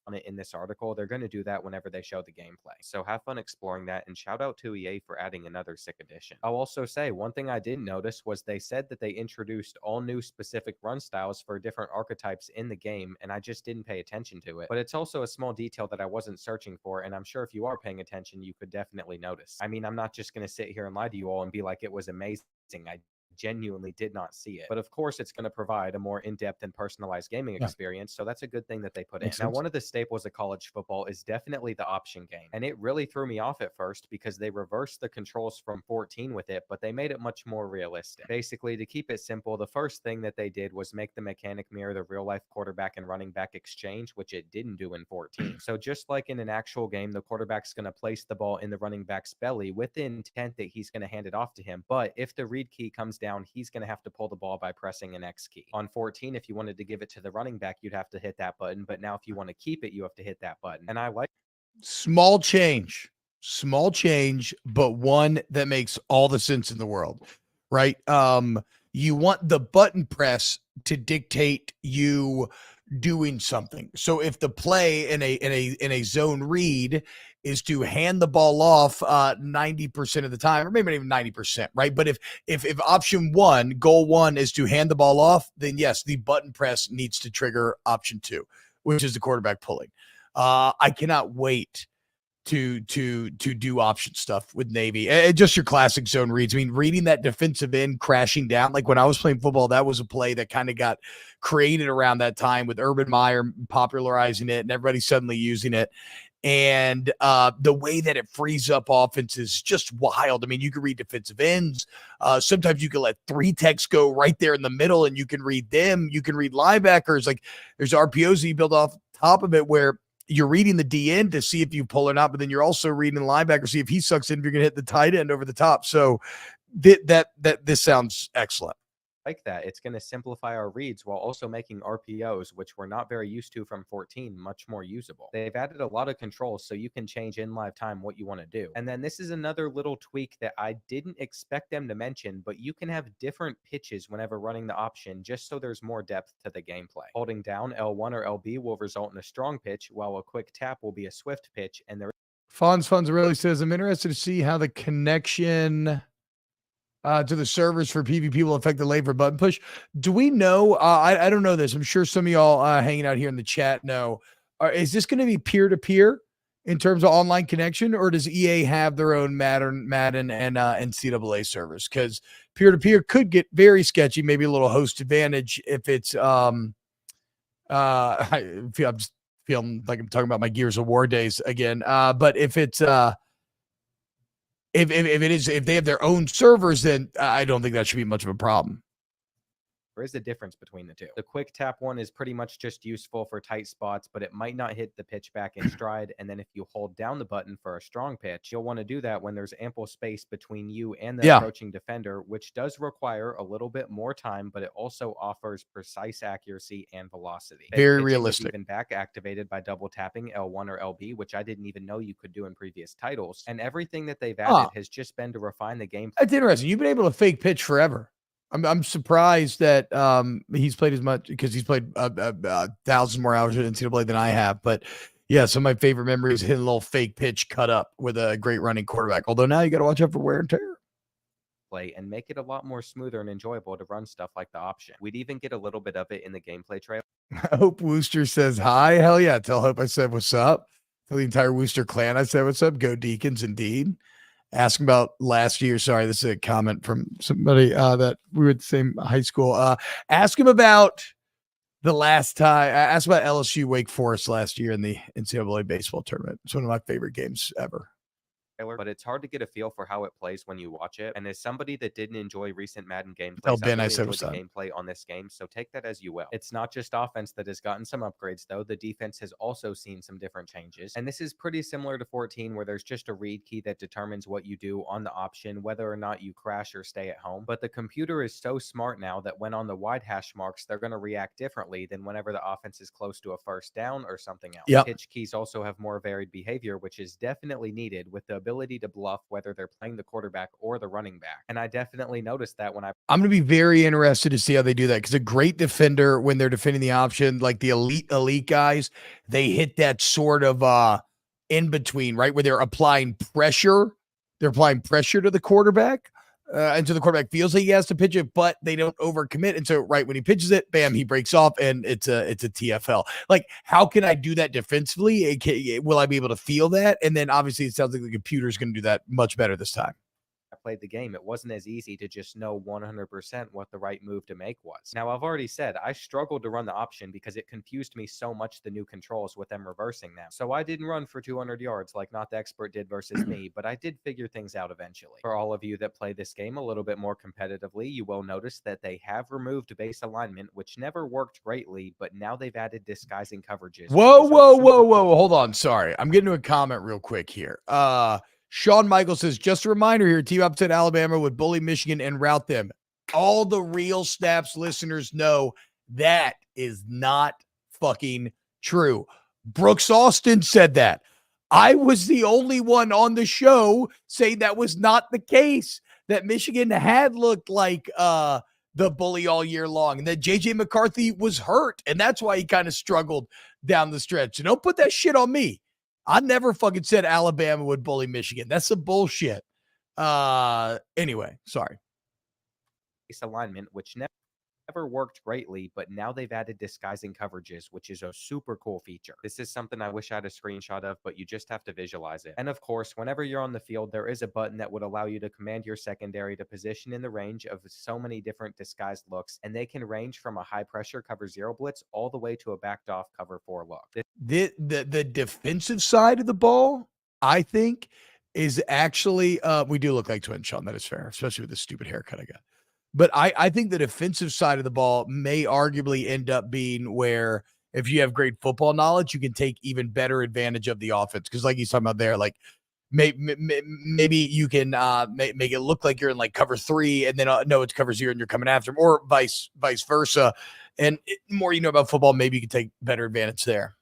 On it in this article, they're going to do that whenever they show the gameplay. So have fun exploring that, and shout out to EA for adding another sick addition. I'll also say one thing I didn't notice was they said that they introduced all new specific run styles for different archetypes in the game, and I just didn't pay attention to it. But it's also a small detail that I wasn't searching for, and I'm sure if you are paying attention, you could definitely notice. I mean, I'm not just going to sit here and lie to you all and be like it was amazing. I genuinely did not see it, but of course it's going to provide a more in-depth and personalized gaming experience, so that's a good thing that they put in. Now, one of the staples of college football is definitely the option game, and it really threw me off at first because they reversed the controls from 14 with it, but they made it much more realistic. Basically, to keep it simple, the first thing that they did was make the mechanic mirror the real-life quarterback and running back exchange, which it didn't do in 14. So just like in an actual game, the quarterback's going to place the ball in the running back's belly with the intent that he's going to hand it off to him, but if the read key comes down, he's going to have to pull the ball by pressing an X key. On 14, if you wanted to give it to the running back, you'd have to hit that button, but now if you want to keep it, you have to hit that button. And I like small change, but one that makes all the sense in the world, right? You want the button press to dictate you doing something. So if the play in a zone read is to hand the ball off 90% of the time, or maybe not even 90%, right? But if option one, goal one, is to hand the ball off, then yes, the button press needs to trigger option two, which is the quarterback pulling. I cannot wait to do option stuff with Navy. And just your classic zone reads. I mean, reading that defensive end crashing down, like when I was playing football, that was a play that kind of got created around that time with Urban Meyer popularizing it and everybody suddenly using it. And the way that it frees up offense is just wild. I mean, you can read defensive ends. Sometimes you can let three techs go right there in the middle and you can read them. You can read linebackers. Like there's RPOs that you build off top of it where you're reading the DN to see if you pull or not, but then you're also reading the linebacker, see if he sucks in, if you're going to hit the tight end over the top. So this sounds excellent. Like that, it's going to simplify our reads while also making RPOs, which we're not very used to from 14, much more usable. They've added a lot of controls so you can change in live time what you want to do. And then this is another little tweak that I didn't expect them to mention, but you can have different pitches whenever running the option, just so there's more depth to the gameplay. Holding down L1 or LB will result in a strong pitch, while a quick tap will be a swift pitch. And there Fonz really says, I'm interested to see how the connection to the servers for PvP will affect the delay for button push. Do we know? I don't know this. I'm sure some of y'all hanging out here in the chat know. Is this going to be peer-to-peer in terms of online connection, or does EA have their own Madden and NCAA servers? Because peer-to-peer could get very sketchy, maybe a little host advantage if it's I'm just feeling like I'm talking about my Gears of War days again. But if it's if they have their own servers, then I don't think that should be much of a problem. there is a difference between the two. The quick tap one is pretty much just useful for tight spots, but it might not hit the pitch back in stride. And then if you hold down the button for a strong pitch, you'll want to do that when there's ample space between you and the approaching defender, which does require a little bit more time, but it also offers precise accuracy and velocity. Very realistic. Even back activated by double tapping L1 or LB, which I didn't even know you could do in previous titles. And everything that they've added has just been to refine the game. That's interesting. You've been able to fake pitch forever. I'm surprised that he's played as much, because he's played thousands more hours in NCAA than I have. But yeah, some of my favorite memories hitting a little fake pitch cut up with a great running quarterback. Although now you got to watch out for wear and tear. Play and make it a lot more smoother and enjoyable to run stuff like the option. We'd even get a little bit of it in the gameplay trailer. Hope Wooster says hi. Hell yeah. Tell Hope I said what's up. Tell the entire Wooster clan I said what's up. Go Deacons, indeed. Ask about last year. Sorry, this is a comment from somebody that we were at the same high school. Ask him about the last time. Ask about LSU Wake Forest last year in the NCAA baseball tournament. It's one of my favorite games ever. But it's hard to get a feel for how it plays when you watch it. And as somebody that didn't enjoy recent Madden gameplay, I said the gameplay on this game, so take that as you will. It's not just offense that has gotten some upgrades, though. The defense has also seen some different changes. And this is pretty similar to 14, where there's just a read key that determines what you do on the option, whether or not you crash or stay at home. But the computer is so smart now that when on the wide hash marks, they're going to react differently than whenever the offense is close to a first down or something else. Pitch keys also have more varied behavior, which is definitely needed, with the ability to bluff whether they're playing the quarterback or the running back. And I definitely noticed that when I'm going to be very interested to see how they do that, because a great defender, when they're defending the option, like the elite guys, they hit that sort of in between, right, where they're applying pressure. They're applying pressure to the quarterback. And so the quarterback feels like he has to pitch it, but they don't overcommit. And so right when he pitches it, bam, he breaks off, and it's a TFL. Like, how can I do that defensively? Will I be able to feel that? And then obviously it sounds like the computer is going to do that much better this time. Played the game, it wasn't as easy to just know 100% what the right move to make was. Now, I've already said I struggled to run the option because it confused me so much, the new controls with them reversing them. So I didn't run for 200 yards like Not the Expert did versus me, but I did figure things out eventually. For all of you that play this game a little bit more competitively, you will notice that they have removed base alignment, which never worked greatly, but now they've added disguising coverages. Whoa. Hold on. Sorry. I'm getting to a comment real quick here. Sean Michael says, just a reminder here, team upset Alabama would bully Michigan and rout them. All the real Snaps listeners know that is not fucking true. Brooks Austin said that. I was the only one on the show saying that was not the case, that Michigan had looked like the bully all year long, and that JJ McCarthy was hurt, and that's why he kind of struggled down the stretch. So don't put that shit on me. I never fucking said Alabama would bully Michigan. That's some bullshit. Anyway, sorry. Alignment, which never worked greatly, but now they've added disguising coverages, which is a super cool feature. This is something I wish I had a screenshot of, but you just have to visualize it. And of course, whenever you're on the field, there is a button that would allow you to command your secondary to position in the range of so many different disguised looks, and they can range from a high pressure cover 0 blitz all the way to a backed off cover 4 look. The defensive side of the ball, I think, is actually we do look like twins, Sean. That is fair, especially with the stupid haircut I got. But I think the defensive side of the ball may arguably end up being where if you have great football knowledge, you can take even better advantage of the offense. Because like he's talking about there, like maybe you can make it look like you're in like cover 3, and then no, it's cover 0 and you're coming after him, or vice versa. And more you know about football, maybe you can take better advantage there.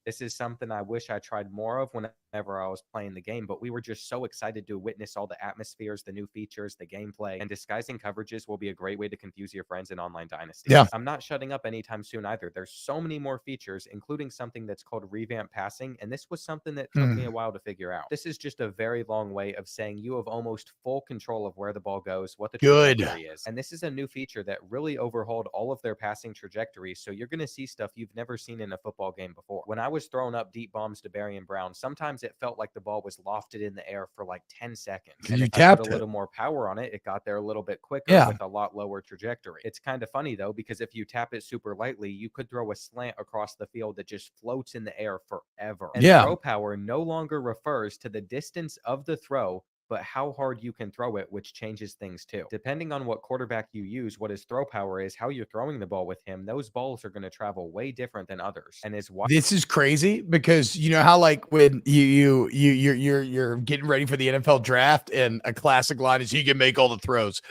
This is something I wish I tried more of whenever I was playing the game, but we were just so excited to witness all the atmospheres, the new features, the gameplay, and disguising coverages will be a great way to confuse your friends in online Dynasty. Yeah. I'm not shutting up anytime soon either. There's so many more features, including something that's called revamp passing, and this was something that took me a while to figure out. This is just a very long way of saying you have almost full control of where the ball goes, what the trajectory is. And this is a new feature that really overhauled all of their passing trajectories, so you're going to see stuff you've never seen in a football game before. When I was throwing up deep bombs to Barry and Brown, sometimes it felt like the ball was lofted in the air for like 10 seconds. And if I put a little more power on it, it got there a little bit quicker with a lot lower trajectory. It's kind of funny though, because if you tap it super lightly, you could throw a slant across the field that just floats in the air forever. And throw power no longer refers to the distance of the throw, but how hard you can throw it, which changes things too. Depending on what quarterback you use, what his throw power is, how you're throwing the ball with him, those balls are going to travel way different than others. And is why this is crazy, because you know how like when you're getting ready for the NFL draft and a classic line is he can make all the throws.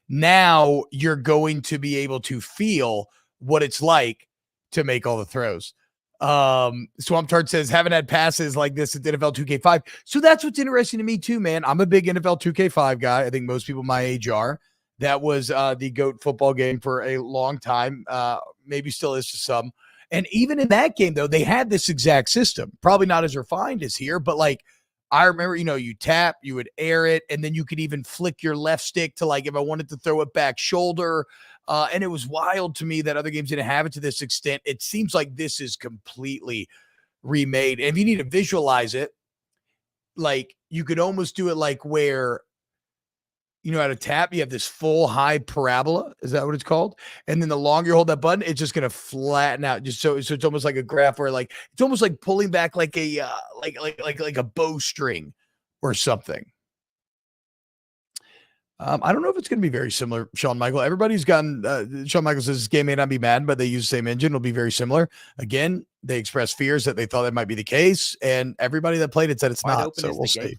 Now you're going to be able to feel what it's like to make all the throws. Swamp Tart says, haven't had passes like this at NFL 2K5. So that's what's interesting to me too, man. I'm a big NFL 2K5 guy. I think most people my age are. That was the GOAT football game for a long time. Maybe still is to some. And even in that game, though, they had this exact system. Probably not as refined as here, but like I remember, you tap, you would air it, and then you could even flick your left stick to like if I wanted to throw it back shoulder. And it was wild to me that other games didn't have it to this extent. It seems like this is completely remade. And if you need to visualize it, like you could almost do it like where, at a tap, you have this full high parabola. Is that what it's called? And then the longer you hold that button, it's just going to flatten out. Just so it's almost like a graph where like, it's almost like pulling back like a, like a bowstring or something. I don't know if it's going to be very similar, Shawn Michael. Everybody's gotten, Shawn Michael says this game may not be Madden, but they use the same engine. It'll be very similar. Again, they expressed fears that they thought that might be the case, and everybody that played it said it's not. So we'll see.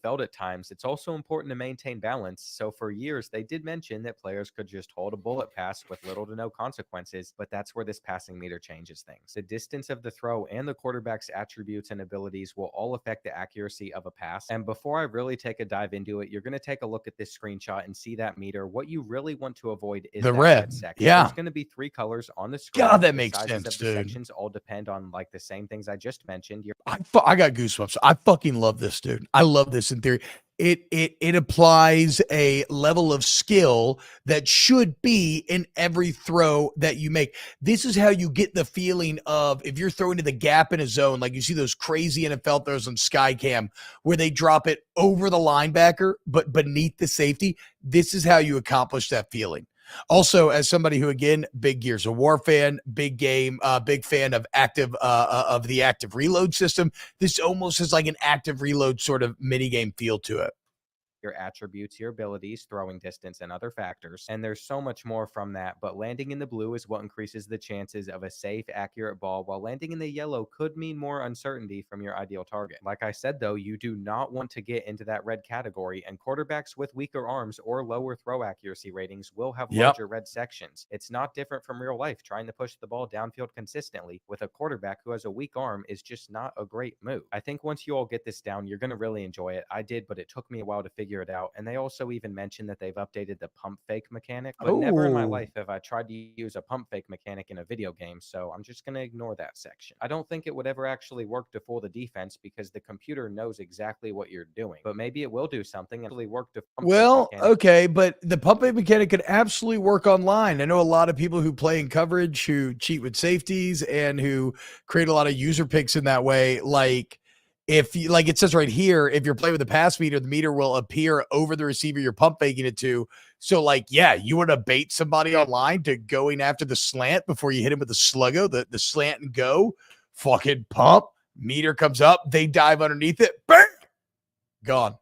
Felt at times. It's also important to maintain balance. So for years, they did mention that players could just hold a bullet pass with little to no consequences, but that's where this passing meter changes things. The distance of the throw and the quarterback's attributes and abilities will all affect the accuracy of a pass. And before I really take a dive into it, you're going to take a look at this screenshot and see that meter. What you really want to avoid is the red section. Yeah. There's going to be 3 colors on the screen. God, that makes sense, dude. The sections all depend on like the same things I just mentioned. I got goosebumps. I fucking love this, dude. I love this in theory. It applies a level of skill that should be in every throw that you make. This is how you get the feeling of if you're throwing to the gap in a zone, like you see those crazy NFL throws on Skycam where they drop it over the linebacker, but beneath the safety. This is how you accomplish that feeling. Also, as somebody who, again, big Gears of War fan, big game, big fan of the active reload system, this almost is like an active reload sort of mini game feel to it. Your attributes, your abilities, throwing distance, and other factors. And there's so much more from that, but landing in the blue is what increases the chances of a safe, accurate ball, while landing in the yellow could mean more uncertainty from your ideal target. Like I said, though, you do not want to get into that red category, and quarterbacks with weaker arms or lower throw accuracy ratings will have larger red sections. It's not different from real life. Trying to push the ball downfield consistently with a quarterback who has a weak arm is just not a great move. I think once you all get this down, you're going to really enjoy it. I did, but it took me a while to figure it out. And they also even mentioned that they've updated the pump fake mechanic, but never in my life have I tried to use a pump fake mechanic in a video game, so I'm just going to ignore that section. I don't think it would ever actually work to fool the defense because the computer knows exactly what you're doing, but maybe it will do something and really work to okay, but the pump fake mechanic could absolutely work online. I know a lot of people who play in coverage who cheat with safeties and who create a lot of user picks in that way. Like, if you, like it says right here, if you're playing with the pass meter, the meter will appear over the receiver you're pump faking it to. So like, yeah, you want to bait somebody online to going after the slant before you hit him with the sluggo, the slant and go, fucking pump, meter comes up, they dive underneath it, bang, gone.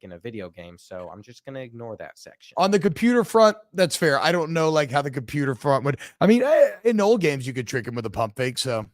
in a video game, so I'm just going to ignore that section. On the computer front, that's fair. I don't know like how the computer front would. I mean, in old games, you could trick him with a pump fake, so.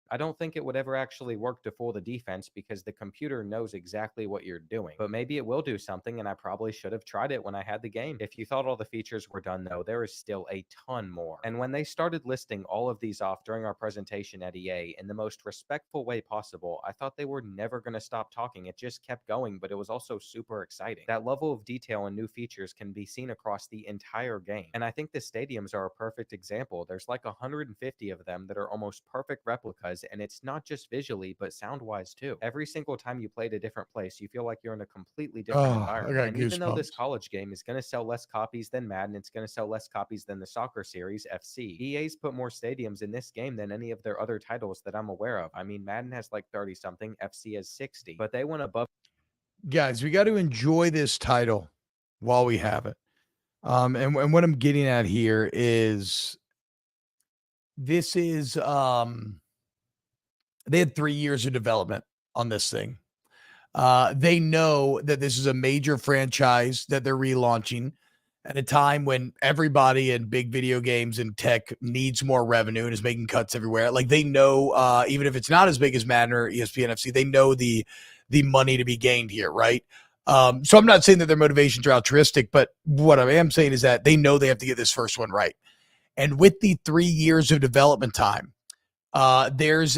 I don't think it would ever actually work to fool the defense because the computer knows exactly what you're doing. But maybe it will do something, and I probably should have tried it when I had the game. If you thought all the features were done, though, there is still a ton more. And when they started listing all of these off during our presentation at EA in the most respectful way possible, I thought they were never going to stop talking. It just kept going, but it was also super exciting. That level of detail and new features can be seen across the entire game. And I think the stadiums are a perfect example. There's like 150 of them that are almost perfect replicas, and it's not just visually but sound wise too. Every single time you play at a different place, you feel like you're in a completely different environment. And even though this college game is going to sell less copies than Madden, it's going to sell less copies than the soccer series FC. EA's put more stadiums in this game than any of their other titles that I'm aware of. I mean, Madden has like 30 something, FC has 60, but they went above. Guys, we got to enjoy this title while we have it. And what I'm getting at here is this is they had 3 years of development on this thing. They know that this is a major franchise that they're relaunching at a time when everybody in big video games and tech needs more revenue and is making cuts everywhere. Like they know, even if it's not as big as Madden or ESPN FC, they know the money to be gained here, right? So I'm not saying that their motivations are altruistic, but what I am saying is that they know they have to get this first one right. And with the 3 years of development time, there's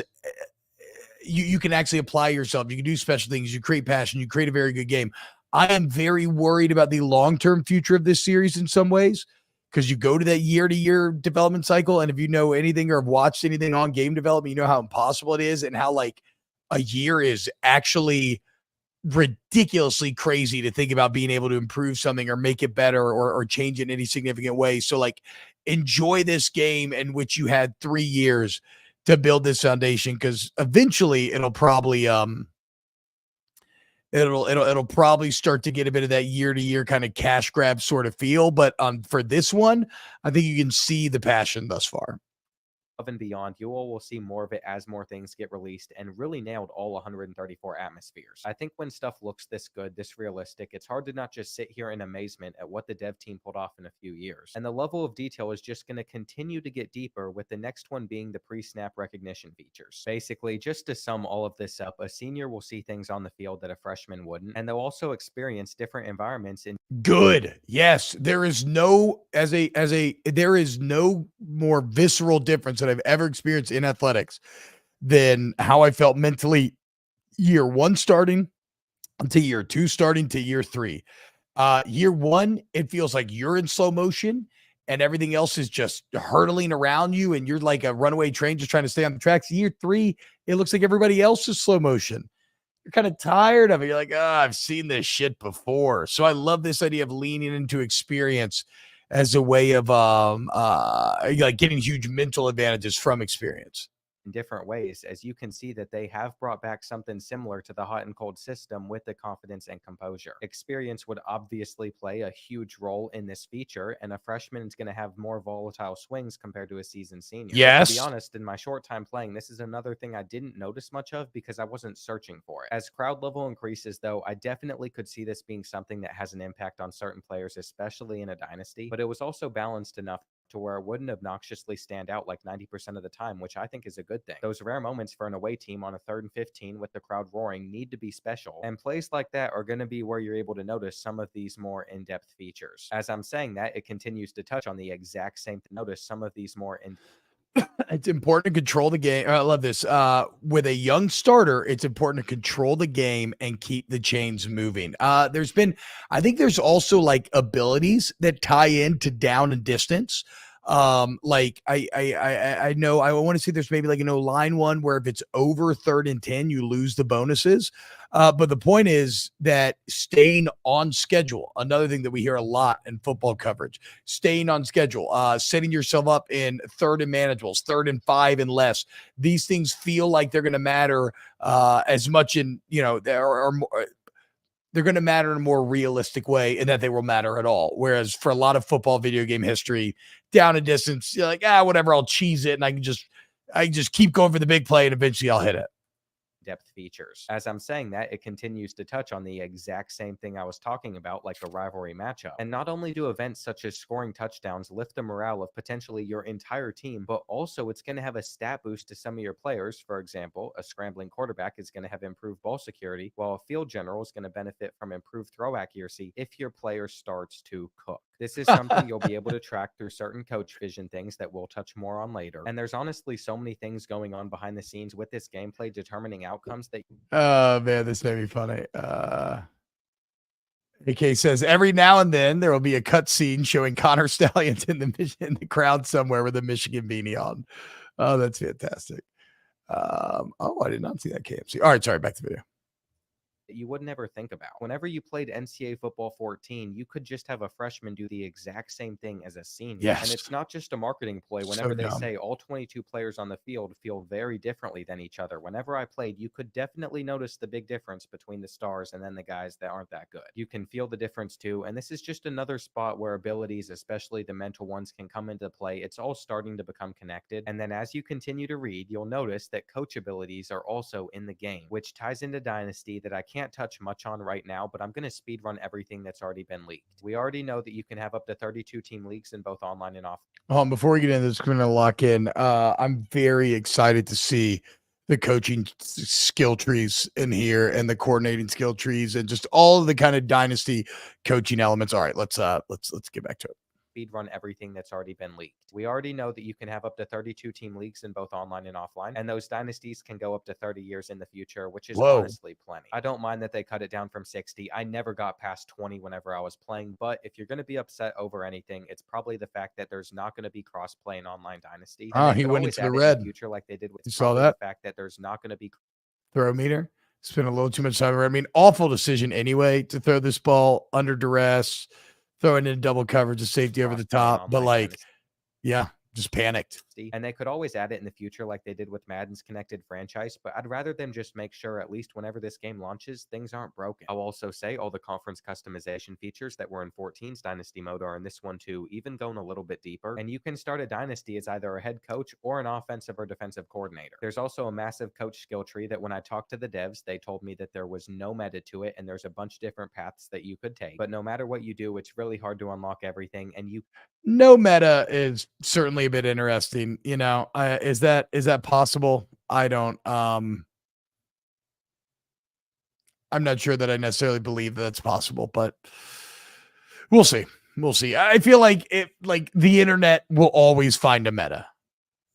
you can actually apply yourself. You can do special things. You create passion. You create a very good game. I am very worried about the long-term future of this series in some ways because you go to that year-to-year development cycle. And if you know anything or have watched anything on game development, you know how impossible it is and how like a year is actually ridiculously crazy to think about being able to improve something or make it better or change it in any significant way. So like enjoy this game in which you had 3 years to build this foundation, because eventually it'll probably it'll probably start to get a bit of that year-to-year kind of cash grab sort of feel. But for this one, I think you can see the passion thus far. And beyond, you all will see more of it as more things get released, and really nailed all 134 atmospheres. I think when stuff looks this good, this realistic, it's hard to not just sit here in amazement at what the dev team pulled off in a few years. And the level of detail is just going to continue to get deeper, with the next one being the pre-snap recognition features. Basically, just to sum all of this up, a senior will see things on the field that a freshman wouldn't, and they'll also experience different environments in good. Yes, there is no there is no more visceral difference that I've ever experienced in athletics than how I felt mentally year 1 starting to year 2 starting to year 3. Year 1, it feels like you're in slow motion and everything else is just hurtling around you and you're like a runaway train just trying to stay on the tracks. Year 3, it looks like everybody else is slow motion. You're kind of tired of it. You're like, I've seen this shit before. So I love this idea of leaning into experience as a way of like getting huge mental advantages from experience. in different ways, as you can see that they have brought back something similar to the hot and cold system with the confidence and composure. Experience would obviously play a huge role in this feature, and a freshman is going to have more volatile swings compared to a seasoned senior. Yes. But to be honest, in my short time playing, this is another thing I didn't notice much of because I wasn't searching for it. As crowd level increases, though, I definitely could see this being something that has an impact on certain players, especially in a dynasty, but it was also balanced enough to where it wouldn't obnoxiously stand out like 90% of the time, which I think is a good thing. Those rare moments for an away team on a 3rd and 15 with the crowd roaring need to be special, and plays like that are going to be where you're able to notice some of these more in-depth features. As I'm saying that, it continues to touch on the exact same notice some of these more It's important to control the game. I love this. With a young starter, it's important to control the game and keep the chains moving. I think there's also like abilities that tie into down and distance. Like I know I want to see there's maybe like line one where if it's over 3rd and 10, you lose the bonuses. But the point is that staying on schedule, another thing that we hear a lot in football coverage, staying on schedule, setting yourself up in 3rd and manageables, 3rd and 5 and less. These things feel like they're going to matter as much in, they're going to matter in a more realistic way and that they will matter at all. Whereas for a lot of football video game history, down and distance, you're like, whatever, I'll cheese it. And I can just keep going for the big play and eventually I'll hit it. in-depth features. As I'm saying that, it continues to touch on the exact same thing I was talking about, like a rivalry matchup. And not only do events such as scoring touchdowns lift the morale of potentially your entire team, but also it's going to have a stat boost to some of your players. For example, a scrambling quarterback is going to have improved ball security, while a field general is going to benefit from improved throw accuracy if your player starts to cook. This is something you'll be able to track through certain coach vision things that we'll touch more on later. And there's honestly so many things going on behind the scenes with this gameplay determining outcomes that... Oh man, this made me funny. AK says every now and then there will be a cutscene showing Connor Stallions in the crowd somewhere with a Michigan beanie on. Oh, that's fantastic. I did not see that KFC. All right, sorry, back to the video. You would never think about. Whenever you played NCAA football 14, you could just have a freshman do the exact same thing as a senior. Yes. And it's not just a marketing ploy. Whenever they say all 22 players on the field feel very differently than each other. Whenever I played, you could definitely notice the big difference between the stars and then the guys that aren't that good. You can feel the difference too. And this is just another spot where abilities, especially the mental ones, can come into play. It's all starting to become connected. And then as you continue to read, you'll notice that coach abilities are also in the game, which ties into Dynasty that I can't touch much on right now, but I'm going to speed run everything that's already been leaked. We already know that you can have up to 32 team leagues in both online and off. Before we get into this, I'm going to lock in. I'm very excited to see the coaching skill trees in here and the coordinating skill trees and just all of the kind of Dynasty coaching elements. All right, let's get back to it. Speed run everything that's already been leaked. We already know that you can have up to 32 team leagues in both online and offline, and those dynasties can go up to 30 years in the future, which is honestly plenty. I don't mind that they cut it down from 60. I never got past 20 whenever I was playing, but if you're going to be upset over anything, it's probably the fact that there's not going to be cross-play in online dynasty. He went into the red. Future like they did with you saw that? The fact that there's not going to be throw meter. Spent a little too much time. I mean, awful decision anyway to throw this ball under duress. Throwing in double coverage of safety over the top, but like, yeah, just panicked. And they could always add it in the future like they did with Madden's connected franchise, but I'd rather them just make sure at least whenever this game launches, things aren't broken. I'll also say all the conference customization features that were in 14's Dynasty mode are in this one too, even going a little bit deeper. And you can start a Dynasty as either a head coach or an offensive or defensive coordinator. There's also a massive coach skill tree that when I talked to the devs, they told me that there was no meta to it and there's a bunch of different paths that you could take. But no matter what you do, it's really hard to unlock everything. And no meta is certainly a bit interesting. You know, is that possible? I don't. I'm not sure that I necessarily believe that's possible, but we'll see. We'll see. I feel like the internet will always find a meta.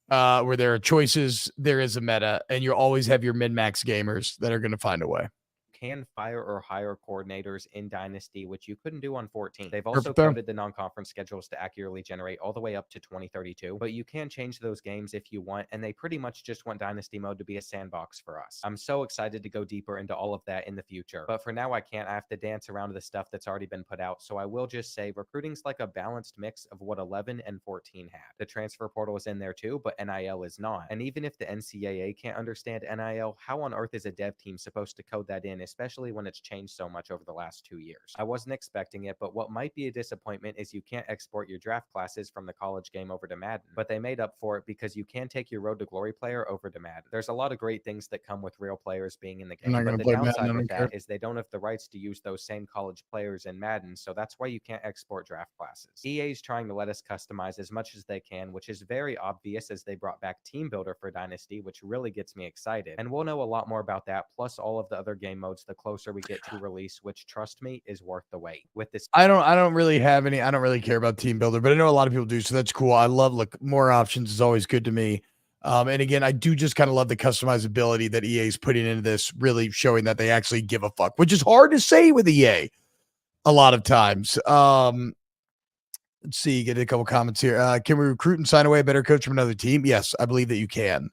Where there are choices, there is a meta, and you'll always have your min-max gamers that are going to find a way. Can fire or hire coordinators in Dynasty, which you couldn't do on 14. They've also coded the non-conference schedules to accurately generate all the way up to 2032, but you can change those games if you want, and they pretty much just want Dynasty mode to be a sandbox for us. I'm so excited to go deeper into all of that in the future, but for now I can't. I have to dance around to the stuff that's already been put out, so I will just say recruiting's like a balanced mix of what 11 and 14 had. The transfer portal is in there too, but NIL is not, and even if the NCAA can't understand NIL, how on earth is a dev team supposed to code that in, especially when it's changed so much over the last 2 years? I wasn't expecting it, but what might be a disappointment is you can't export your draft classes from the college game over to Madden, but they made up for it because you can take your Road to Glory player over to Madden. There's a lot of great things that come with real players being in the game, but the downside of that is they don't have the rights to use those same college players in Madden, so that's why you can't export draft classes. EA's trying to let us customize as much as they can, which is very obvious as they brought back Team Builder for Dynasty, which really gets me excited, and we'll know a lot more about that, plus all of the other game modes the closer we get to release, which trust me is worth the wait. With this, I don't really care about Team Builder, but I know a lot of people do, so that's cool. I love more options is always good to me. And again, I do just kind of love the customizability that EA is putting into this, really showing that they actually give a fuck, which is hard to say with EA a lot of times. Let's see, get a couple comments here. Can we recruit and sign away a better coach from another team? Yes, I believe that you can.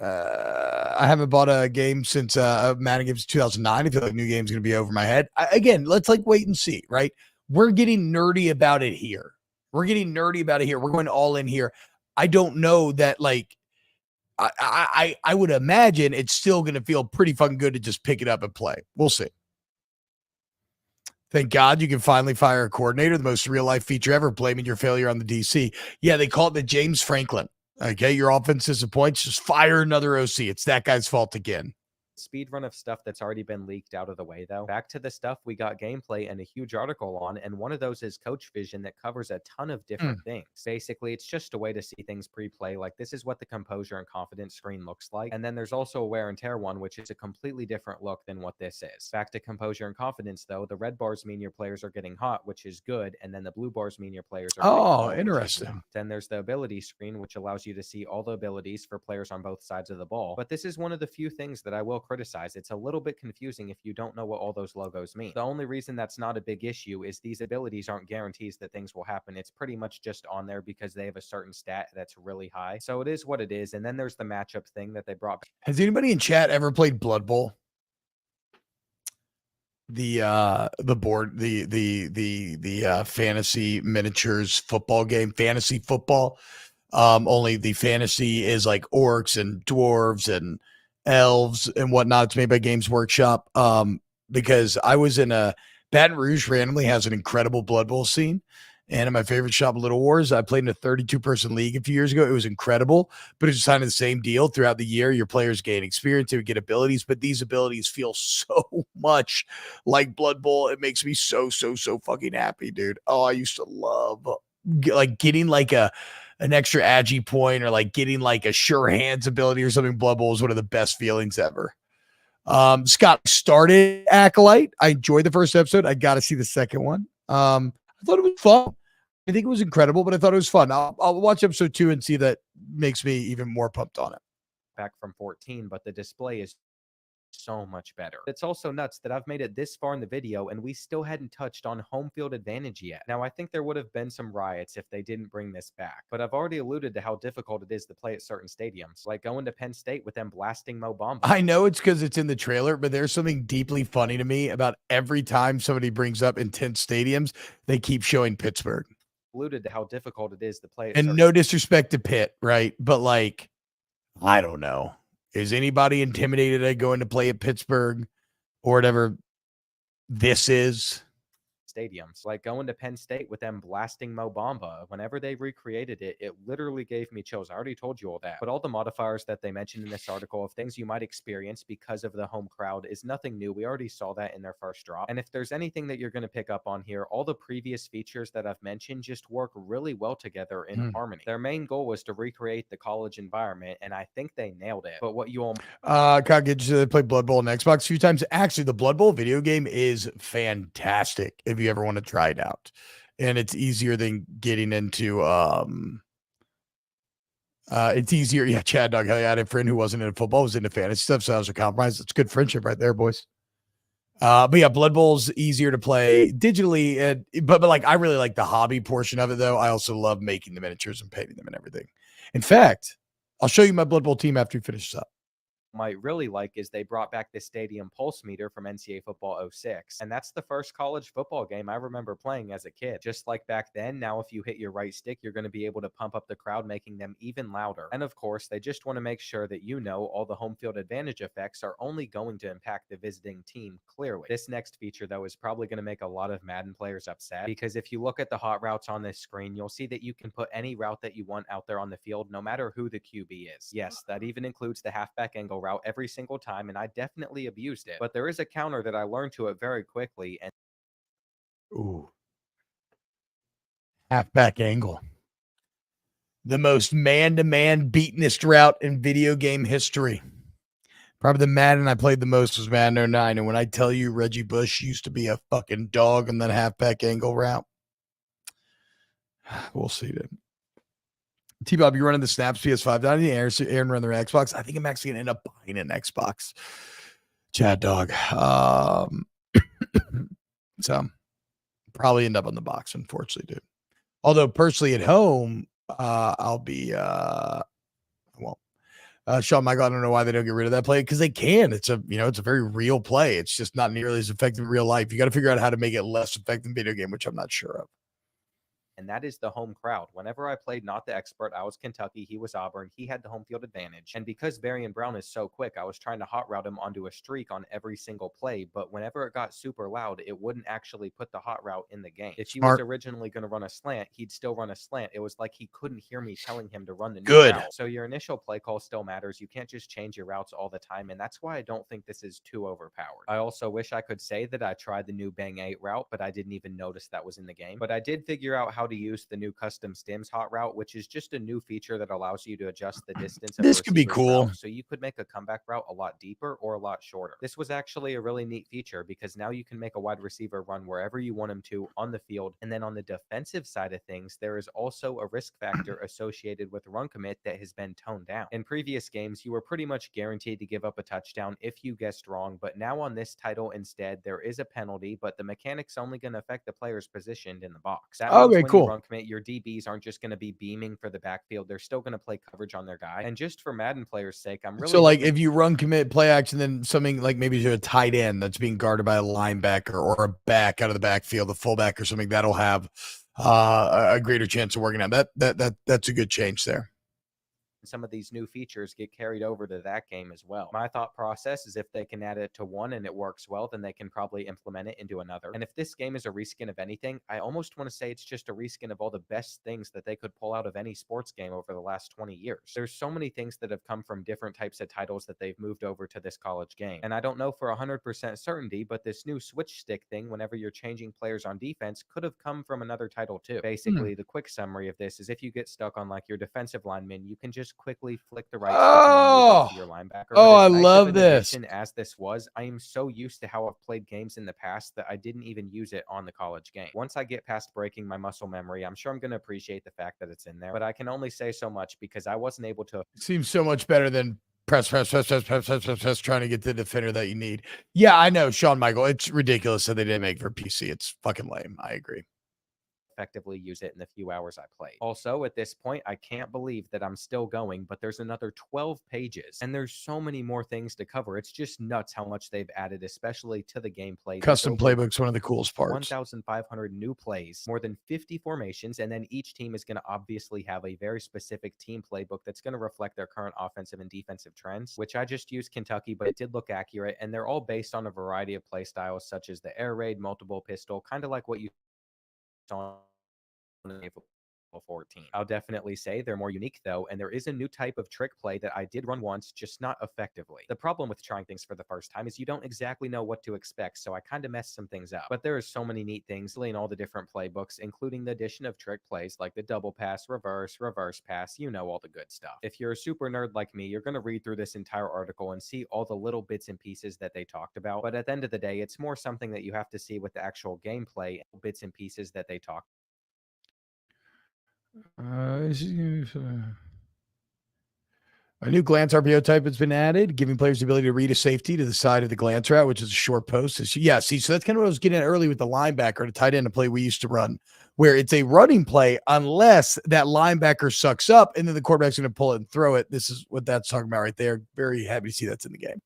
I haven't bought a game since Madden games 2009. I feel like new game's going to be over my head. Again, let's wait and see, right? We're getting nerdy about it here. We're going all in here. I don't know that I would imagine it's still going to feel pretty fucking good to just pick it up and play. We'll see. Thank God you can finally fire a coordinator, the most real life feature ever, blaming your failure on the DC. Yeah, they call it the James Franklin. Okay, your offense disappoints. Just fire another OC. It's that guy's fault again. Speed run of stuff that's already been leaked out of the way, though. Back to the stuff we got gameplay and a huge article on, and one of those is Coach Vision that covers a ton of different things. Basically, it's just a way to see things pre-play, like this is what the composure and confidence screen looks like, and then there's also a wear and tear one, which is a completely different look than what this is. Back to composure and confidence, though, the red bars mean your players are getting hot, which is good, and then the blue bars mean your players are getting cold, interesting. Then there's the ability screen, which allows you to see all the abilities for players on both sides of the ball, but this is one of the few things that I will criticize. It's a little bit confusing if you don't know what all those logos mean. The only reason that's not a big issue is these abilities aren't guarantees that things will happen. It's pretty much just on there because they have a certain stat that's really high. So it is what it is. And then there's the matchup thing that they brought. Has anybody in chat ever played Blood Bowl? The board, the fantasy miniatures football game, fantasy football. Only the fantasy is like orcs and dwarves and elves and whatnot. It's made by Games Workshop. Because I was in Baton Rouge randomly has an incredible Blood Bowl scene. And in my favorite shop, Little Wars, I played in a 32-person league a few years ago. It was incredible, but it's kind of the same deal throughout the year. Your players gain experience, they would get abilities, but these abilities feel so much like Blood Bowl. It makes me so fucking happy, dude. Oh, I used to love like getting like an extra agi point or like getting like a sure hands ability or something. Blood Bowl is one of the best feelings ever. Scott started Acolyte. I enjoyed the first episode. I got to see the second one. I thought it was fun. I think it was incredible, but I thought it was fun. I'll watch episode 2 and see that makes me even more pumped on it. Back from 14, but the display is so much better. It's also nuts that I've made it this far in the video and we still hadn't touched on home field advantage yet. Now, I think there would have been some riots if they didn't bring this back, but I've already alluded to how difficult it is to play at certain stadiums, like going to Penn State with them blasting Mo Bamba. I know it's because it's in the trailer, but there's something deeply funny to me about every time somebody brings up intense stadiums, they keep showing Pittsburgh. Alluded to how difficult it is to play at and no disrespect to Pitt, right? But like, I don't know. Is anybody intimidated at going to play at Pittsburgh or whatever this is? Stadiums, like going to Penn State with them blasting Mo Bamba. Whenever they recreated it, it literally gave me chills. I already told you all that. But all the modifiers that they mentioned in this article of things you might experience because of the home crowd is nothing new. We already saw that in their first drop. And if there's anything that you're going to pick up on here, all the previous features that I've mentioned just work really well together in harmony. Their main goal was to recreate the college environment, and I think they nailed it. But what you all they play Blood Bowl on Xbox a few times. Actually, the Blood Bowl video game is fantastic if you ever want to try it out, and it's easier than getting into it's easier. Yeah, Chad Dog. I had a friend who wasn't into football, was into fantasy stuff, so that was a compromise. It's good friendship right there, boys. But yeah, Blood Bowl's easier to play digitally, but like I really like the hobby portion of it, though. I also love making the miniatures and painting them and everything. In fact, I'll show you my Blood Bowl team after we finish this up. Might really like is they brought back the stadium pulse meter from NCAA football 06, and that's the first college football game I remember playing as a kid. Just like back then, now if you hit your right stick, you're going to be able to pump up the crowd, making them even louder. And of course, they just want to make sure that you know all the home field advantage effects are only going to impact the visiting team clearly. This next feature, though, is probably going to make a lot of Madden players upset, because if you look at the hot routes on this screen, you'll see that you can put any route that you want out there on the field, no matter who the QB is. Yes, that even includes the halfback angle route every single time, and I definitely abused it. But there is a counter that I learned to it very quickly. And halfback angle, the most man-to-man beatenest route in video game history. Probably the Madden I played the most was Madden 09, and when I tell you Reggie Bush used to be a fucking dog in that halfback angle route, we'll see then. T-Bob, you running the Snaps PS5? Not any Aaron run their Xbox. I think I'm actually gonna end up buying an Xbox. Chad Dog. So probably end up on the box, unfortunately, dude. Although personally at home, I'll be I won't. Sean Michael, I don't know why they don't get rid of that play, because they can. It's a very real play. It's just not nearly as effective in real life. You got to figure out how to make it less effective in video game, which I'm not sure of. and that is the home crowd. Whenever I played not the expert, I was Kentucky, he was Auburn, he had the home field advantage. And because Varian Brown is so quick, I was trying to hot route him onto a streak on every single play, but whenever it got super loud, it wouldn't actually put the hot route in the game. If he was originally going to run a slant, he'd still run a slant. It was like he couldn't hear me telling him to run the new route. So your initial play call still matters. You can't just change your routes all the time, and that's why I don't think this is too overpowered. I also wish I could say that I tried the new Bang 8 route, but I didn't even notice that was in the game. But I did figure out how to use the new custom stems hot route, which is just a new feature that allows you to adjust the distance of this could be cool. Route, so you could make a comeback route a lot deeper or a lot shorter. This was actually a really neat feature because now you can make a wide receiver run wherever you want him to on the field. And then on the defensive side of things, there is also a risk factor associated with run commit that has been toned down. In previous games, you were pretty much guaranteed to give up a touchdown if you guessed wrong, but now on this title instead, there is a penalty, but the mechanic's only going to affect the players positioned in the box. That means when you run commit, your DBs aren't just going to be beaming for the backfield. They're still going to play coverage on their guy. And just for Madden players' sake, I'm really... So, like, if you run commit play action, then something like maybe you're a tight end that's being guarded by a linebacker or a back out of the backfield, a fullback or something, that'll have a greater chance of working out. That's a good change there. Some of these new features get carried over to that game as well. My thought process is if they can add it to one and it works well, then they can probably implement it into another. And if this game is a reskin of anything, I almost want to say it's just a reskin of all the best things that they could pull out of any sports game over the last 20 years. There's so many things that have come from different types of titles that they've moved over to this college game. And I don't know for 100% certainty, but this new switch stick thing, whenever you're changing players on defense, could have come from another title too. Basically, the quick summary of this is if you get stuck on like your defensive lineman, you can just quickly flick the right stick and move to your linebacker. I love this. As this was, I am so used to how I've played games in the past that I didn't even use it on the college game. Once I get past breaking my muscle memory, I'm sure I'm going to appreciate the fact that it's in there, but I can only say so much because I wasn't able to. It seems so much better than press, trying to get the defender that you need. Yeah, I know, Shawn Michael. It's ridiculous that they didn't make for PC. It's fucking lame. I agree. Effectively use it in the few hours I played. Also, at this point, I can't believe that I'm still going, but there's another 12 pages, and there's so many more things to cover. It's just nuts how much they've added, especially to the gameplay. Custom playbooks, one of the coolest parts. 1,500 new plays, more than 50 formations, and then each team is going to obviously have a very specific team playbook that's going to reflect their current offensive and defensive trends, which I just used Kentucky, but it did look accurate, and they're all based on a variety of play styles, such as the air raid, multiple pistol, kind of like what you saw 14. I'll definitely say they're more unique though, and there is a new type of trick play that I did run once, just not effectively. The problem with trying things for the first time is you don't exactly know what to expect, so I kind of messed some things up. But there are so many neat things in all the different playbooks, including the addition of trick plays like the double pass, reverse pass, you know, all the good stuff. If you're a super nerd like me, you're going to read through this entire article and see all the little bits and pieces that they talked about, but at the end of the day, it's more something that you have to see with the actual gameplay, bits and pieces that they talk. A new glance RPO type has been added, giving players the ability to read a safety to the side of the glance route, which is a short post. So that's kind of what I was getting at early with the linebacker, the tight end, a play we used to run, where it's a running play unless that linebacker sucks up and then the quarterback's going to pull it and throw it. This is what that's talking about right there. Very happy to see that's in the game.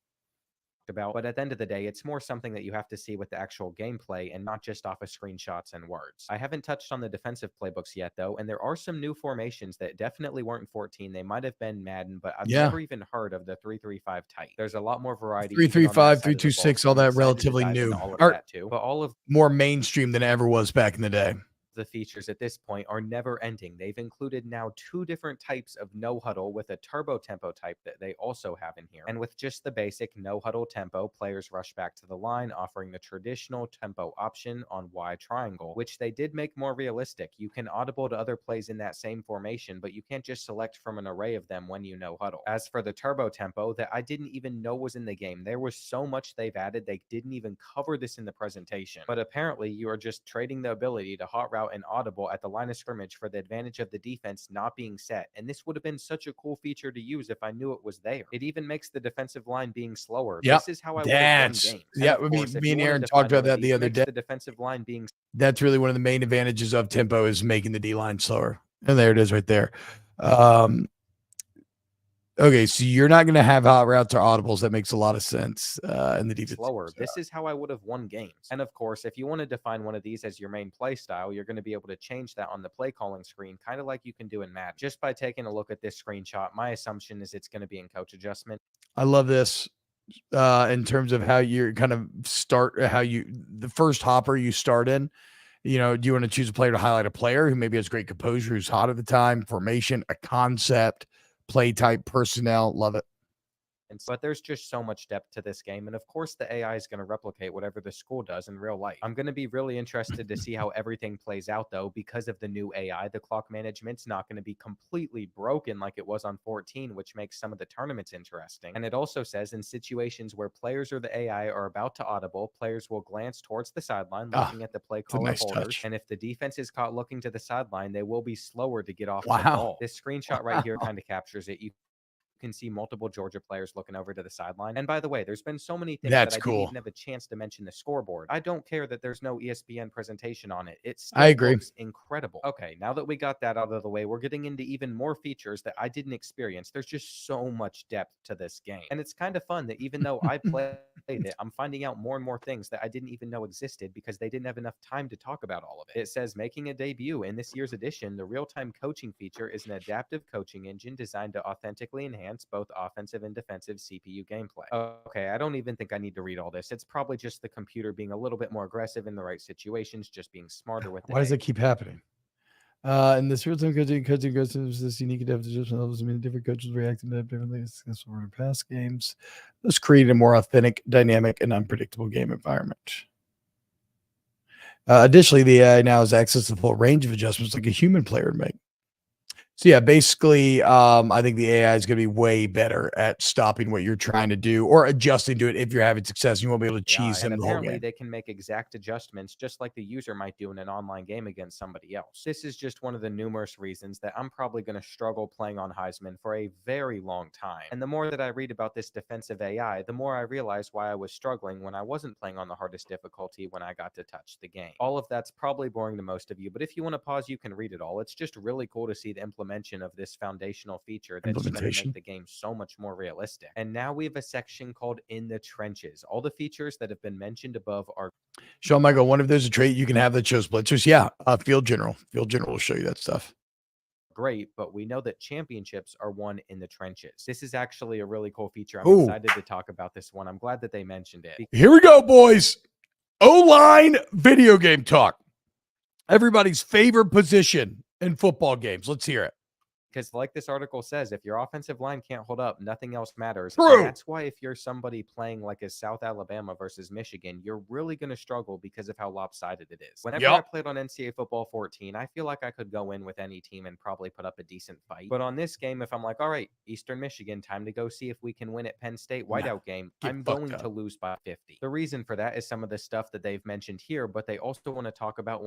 About, but at the end of the day, it's more something that you have to see with the actual gameplay and not just off of screenshots and words. I haven't touched on the defensive playbooks yet though, and there are some new formations that definitely weren't in 14. They might have been Madden, but I've never even heard of the 3-3-5 tight. There's a lot more variety. 3-3-5, 3-2-6, all that relatively new. All of that too, but all of more mainstream than it ever was back in the day. The features at this point are never ending. They've included now 2 different types of no huddle with a turbo tempo type that they also have in here. And with just the basic no huddle tempo, players rush back to the line, offering the traditional tempo option on Y triangle, which they did make more realistic. You can audible to other plays in that same formation, but you can't just select from an array of them when you no huddle. As for the turbo tempo that I didn't even know was in the game, there was so much they've added, they didn't even cover this in the presentation. But apparently you are just trading the ability to hot route and audible at the line of scrimmage for the advantage of the defense not being set, and this would have been such a cool feature to use if I knew it was there. It even makes the defensive line being slower. This is how I would have done games. Yeah, me and Aaron talked about that the other day. The defensive line being that's really one of the main advantages of tempo is making the D line slower, and there it is right there. Okay, so you're not going to have hot routes or audibles. That makes a lot of sense in the defense. Slower. This is how I would have won games. And of course, if you want to define one of these as your main play style, you're going to be able to change that on the play calling screen, kind of like you can do in Madden. Just by taking a look at this screenshot, my assumption is it's going to be in coach adjustment. I love this in terms of how you're kind of start, the first hopper you start in. Do you want to choose a player to highlight a player who maybe has great composure, who's hot at the time, formation, a concept, play type, personnel? Love it. But there's just so much depth to this game. And of course, the AI is going to replicate whatever the school does in real life. I'm going to be really interested to see how everything plays out, though, because of the new AI. The clock management's not going to be completely broken like it was on 14, which makes some of the tournaments interesting. And it also says in situations where players or the AI are about to audible, players will glance towards the sideline, looking at the play caller holders. And if the defense is caught looking to the sideline, they will be slower to get off the ball. This screenshot right here kind of captures it. You can see multiple Georgia players looking over to the sideline. And by the way, there's been so many things that I didn't even have a chance to mention the scoreboard. I don't care that there's no ESPN presentation on it. It still looks incredible. Okay, now that we got that out of the way, we're getting into even more features that I didn't experience. There's just so much depth to this game. And it's kind of fun that even though I played it, I'm finding out more and more things that I didn't even know existed because they didn't have enough time to talk about all of it. It says making a debut in this year's edition, the real-time coaching feature is an adaptive coaching engine designed to authentically enhance both offensive and defensive CPU gameplay. Okay, I don't even think I need to read all this. It's probably just the computer being a little bit more aggressive in the right situations, just being smarter with it. Why does it keep happening? In this real-time coaching goes to this unique adaptive adjustment levels. I mean, different coaches reacting to differently in past games. Let's create a more authentic, dynamic, and unpredictable game environment. Additionally, the AI now has access to the full range of adjustments like a human player would make. So yeah, basically, I think the AI is going to be way better at stopping what you're trying to do or adjusting to it if you're having success. You won't be able to cheese them the whole game. Apparently, they can make exact adjustments just like the user might do in an online game against somebody else. This is just one of the numerous reasons that I'm probably going to struggle playing on Heisman for a very long time. And the more that I read about this defensive AI, the more I realize why I was struggling when I wasn't playing on the hardest difficulty when I got to touch the game. All of that's probably boring to most of you, but if you want to pause, you can read it all. It's just really cool to see the implementation of this foundational feature that's going to make the game so much more realistic. And now we have a section called In the Trenches. All the features that have been mentioned above are Sean Michael, one of those a trait you can have that shows blitzers. Yeah, Field General. Field General will show you that stuff. Great, but we know that championships are won in the trenches. This is actually a really cool feature. I'm excited to talk about this one. I'm glad that they mentioned it. Here we go, boys. O-line video game talk. Everybody's favorite position in football games. Let's hear it. Because like this article says, if your offensive line can't hold up, nothing else matters. True. And that's why if you're somebody playing like a South Alabama versus Michigan, you're really going to struggle because of how lopsided it is. Whenever I played on NCAA Football 14, I feel like I could go in with any team and probably put up a decent fight. But on this game, if I'm like, all right, Eastern Michigan, time to go see if we can win at Penn State whiteout game, I'm going to lose by 50. The reason for that is some of the stuff that they've mentioned here, but they also want to talk about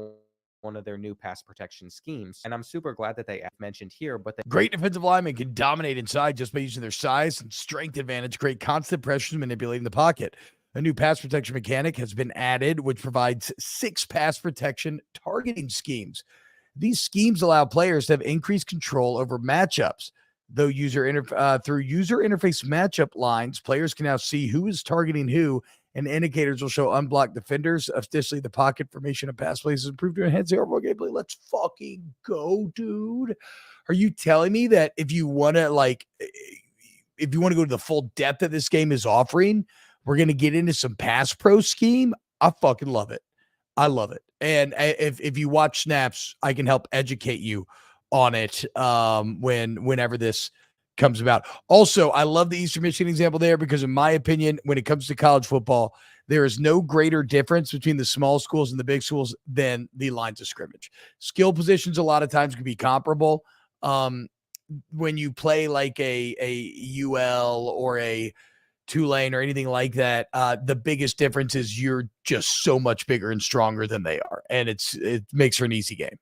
one of their new pass protection schemes. And I'm super glad that they mentioned here, but great defensive linemen can dominate inside just by using their size and strength advantage, create constant pressures, manipulating the pocket. A new pass protection mechanic has been added, which provides 6 pass protection targeting schemes. These schemes allow players to have increased control over matchups. Though through user interface matchup lines, players can now see who is targeting who, and indicators will show unblocked defenders. Additionally, the pocket formation of pass plays is improved to enhance the overall gameplay. Let's fucking go, dude. Are you telling me that if you want to go to the full depth that this game is offering, we're going to get into some pass pro scheme? I fucking love it. I love it. And if you watch snaps, I can help educate you on it whenever this comes about. Also, I love the Eastern Michigan example there because in my opinion, when it comes to college football, there is no greater difference between the small schools and the big schools than the lines of scrimmage. Skill positions a lot of times can be comparable. When you play like a UL or a Tulane or anything like that, the biggest difference is you're just so much bigger and stronger than they are. And it makes for an easy game.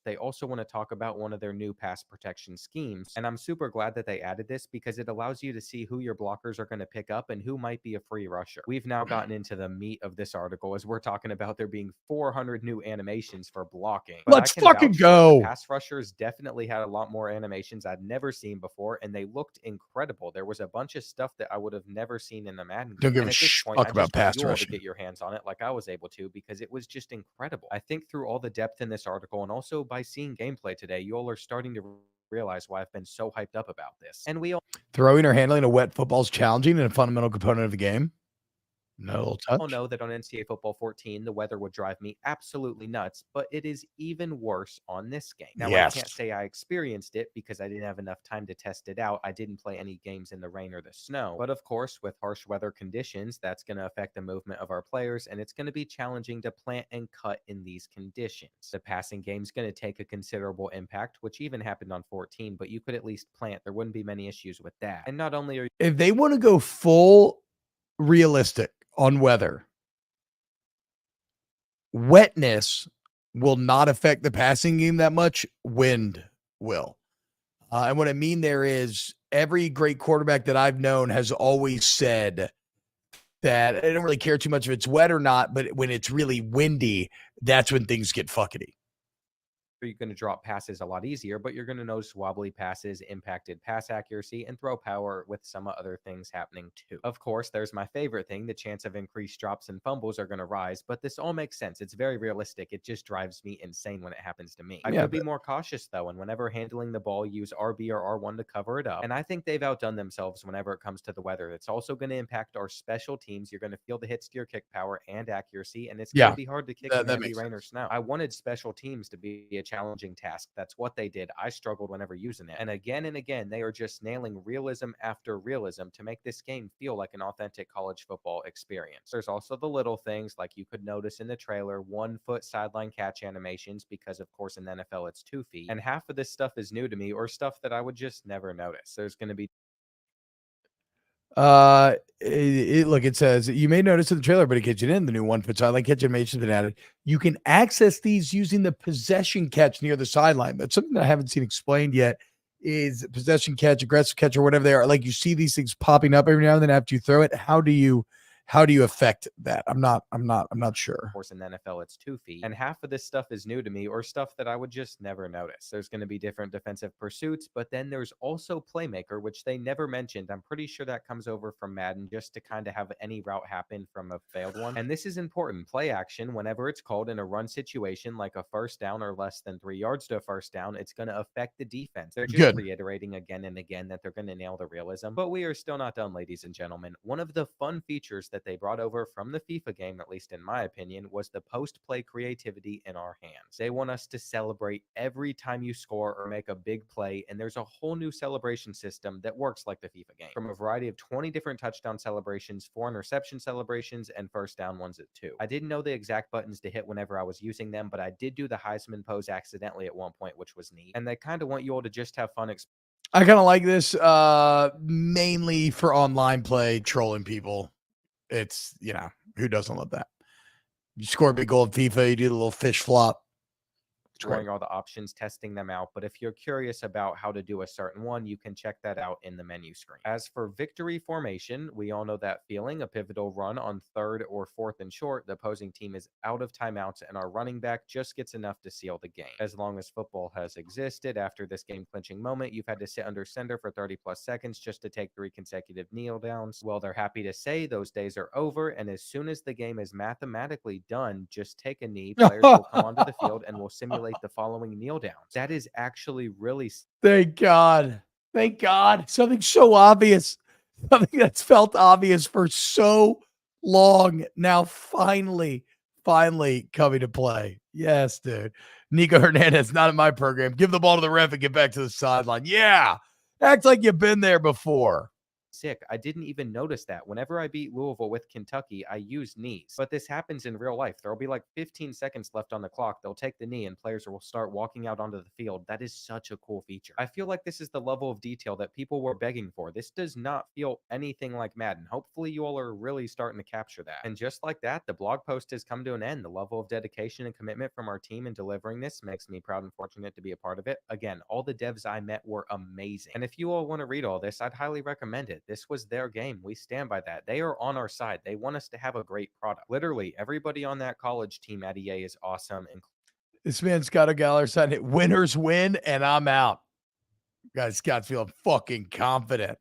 they also want to talk about one of their new pass protection schemes. And I'm super glad that they added this because it allows you to see who your blockers are going to pick up and who might be a free rusher. We've now gotten into the meat of this article as we're talking about there being 400 new animations for blocking. But let's fucking go. The pass rushers definitely had a lot more animations I'd never seen before, and they looked incredible. There was a bunch of stuff that I would have never seen in the Madden game. Don't give a fuck about pass rushing. To get your hands on it like I was able to, because it was just incredible. I think through all the depth in this article and also by seeing gameplay today, you all are starting to realize why I've been so hyped up about this. And we all throwing or handling a wet football is challenging and a fundamental component of the game. No touch. I know that on NCAA Football 14, the weather would drive me absolutely nuts, but it is even worse on this game. Now, I can't say I experienced it because I didn't have enough time to test it out. I didn't play any games in the rain or the snow. But of course, with harsh weather conditions, that's going to affect the movement of our players, and it's going to be challenging to plant and cut in these conditions. The passing game is going to take a considerable impact, which even happened on 14, but you could at least plant. There wouldn't be many issues with that. And not only are you... If they want to go full realistic on weather, wetness will not affect the passing game that much. Wind will. And what I mean there is every great quarterback that I've known has always said that I don't really care too much if it's wet or not, but when it's really windy, that's when things get fuckety. You're going to drop passes a lot easier, but you're going to notice wobbly passes, impacted pass accuracy, and throw power with some other things happening too. Of course, there's my favorite thing. The chance of increased drops and fumbles are going to rise, but this all makes sense. It's very realistic. It just drives me insane when it happens to me. I could be more cautious though, and whenever handling the ball, use RB or R1 to cover it up. And I think they've outdone themselves whenever it comes to the weather. It's also going to impact our special teams. You're going to feel the hits to your kick power and accuracy, and it's going to be hard to kick in heavy rain or snow. I wanted special teams to be a challenging task. That's what they did. I struggled whenever using it. And again, they are just nailing realism after realism to make this game feel like an authentic college football experience. There's also the little things like you could notice in the trailer, 1 foot sideline catch animations, because of course in the NFL it's 2 feet. And half of this stuff is new to me or stuff that I would just never notice. There's going to be look, it says you may notice in the trailer, but it gets you in the new 1 foot sideline catch animation has been added. You can access these using the possession catch near the sideline. That's something that I haven't seen explained yet. Is possession catch, aggressive catch, or whatever they are. Like you see these things popping up every now and then after you throw it. How do you affect that? I'm not sure. Of course, in the NFL, it's 2 feet. And half of this stuff is new to me or stuff that I would just never notice. There's going to be different defensive pursuits, but then there's also playmaker, which they never mentioned. I'm pretty sure that comes over from Madden just to kind of have any route happen from a failed one. And this is important. Play action, whenever it's called in a run situation, like a first down or less than 3 yards to a first down, it's going to affect the defense. They're just reiterating again and again that they're going to nail the realism. But we are still not done, ladies and gentlemen. One of the fun features that they brought over from the FIFA game, at least in my opinion, was the post-play creativity in our hands. They want us to celebrate every time you score or make a big play, and there's a whole new celebration system that works like the FIFA game. From a variety of 20 different touchdown celebrations, 4 interception celebrations, and first down ones at 2. I didn't know the exact buttons to hit whenever I was using them, but I did do the Heisman pose accidentally at one point, which was neat. And they kind of want you all to just have fun. I kind of like this mainly for online play, trolling people. It's, who doesn't love that? You score a big goal in FIFA, you do the little fish flop. Exploring all the options, testing them out. But if you're curious about how to do a certain one, you can check that out in the menu screen. As for victory formation, we all know that feeling. A pivotal run on 3rd or 4th and short, the opposing team is out of timeouts and our running back just gets enough to seal the game. As long as football has existed, after this game clinching moment, you've had to sit under center for 30 plus seconds just to take 3 consecutive kneel downs. Well, they're happy to say those days are over, and as soon as the game is mathematically done, just take a knee. Players will come onto the field and will simulate the following kneel downs. That is actually really... Thank God. Thank God. Something so obvious. Something that's felt obvious for so long. Now finally coming to play. Yes, dude. Nico Hernandez, not in my program. Give the ball to the ref and get back to the sideline. Yeah. Act like you've been there before. sick. I didn't even notice that. Whenever I beat Louisville with Kentucky, I use knees. But this happens in real life. There'll be like 15 seconds left on the clock. They'll take the knee and players will start walking out onto the field. That is such a cool feature. I feel like this is the level of detail that people were begging for. This does not feel anything like Madden. Hopefully you all are really starting to capture that. And just like that, the blog post has come to an end. The level of dedication and commitment from our team in delivering this makes me proud and fortunate to be a part of it. Again, all the devs I met were amazing. And if you all want to read all this, I'd highly recommend it. This was their game. We stand by that. They are on our side. They want us to have a great product. Literally, everybody on that college team at EA is awesome. And this man's got a Galler sign it. Winners win, and I'm out. Guys, Scott's feeling fucking confident.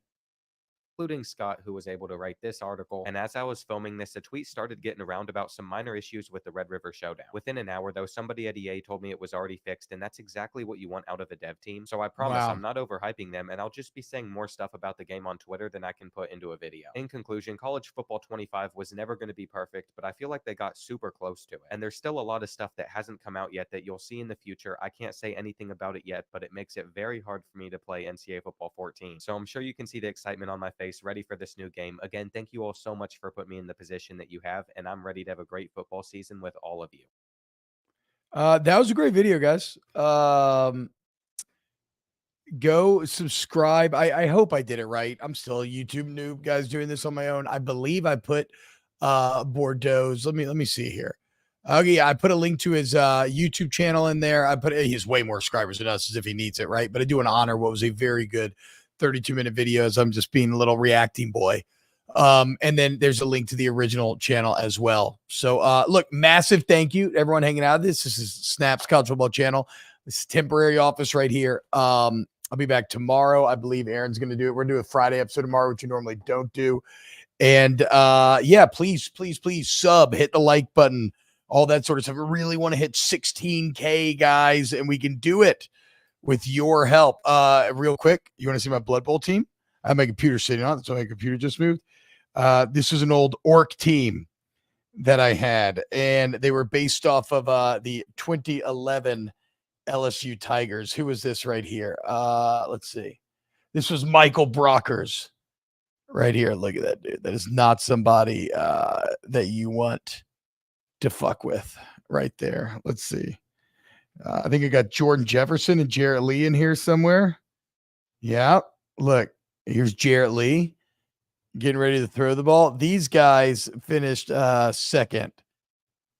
Including Scott, who was able to write this article. And as I was filming this, a tweet started getting around about some minor issues with the Red River Showdown. Within an hour, though, somebody at EA told me it was already fixed, and that's exactly what you want out of a dev team. So I promise I'm not overhyping them, and I'll just be saying more stuff about the game on Twitter than I can put into a video. In conclusion, College Football 25 was never going to be perfect, but I feel like they got super close to it. And there's still a lot of stuff that hasn't come out yet that you'll see in the future. I can't say anything about it yet, but it makes it very hard for me to play NCAA Football 14. So I'm sure you can see the excitement on my face, ready for this new game. Again, thank you all so much for putting me in the position that you have, and I'm ready to have a great football season with all of you. That was a great video, guys. Go subscribe. I hope I did it right. I'm still a YouTube noob, guys, doing this on my own. I believe I put Bordeaux's. Let me see here. Okay, yeah, I put a link to his YouTube channel in there. I put he has way more subscribers than us as if he needs it, right? But I do want to honor what was a very good 32-minute videos. I'm just being a little reacting boy. And then there's a link to the original channel as well. So look, massive thank you to everyone hanging out. This is Snap's College Football channel. This is temporary office right here. I'll be back tomorrow. I believe Aaron's going to do it. We're going to do a Friday episode tomorrow, which you normally don't do. And yeah, please sub, hit the like button, all that sort of stuff. We really want to hit 16K, guys, and we can do it with your help. Real quick, you want to see my Blood Bowl team? I have my computer sitting on it, so my computer just moved. This is an old orc team that I had, and they were based off of the 2011 LSU Tigers. Who was this right here? Let's see. This was Michael Brockers right here. Look at that dude. That is not somebody that you want to fuck with right there. Let's see. I think I got Jordan Jefferson and Jarrett Lee in here somewhere. Yeah. Look, here's Jarrett Lee getting ready to throw the ball. These guys finished second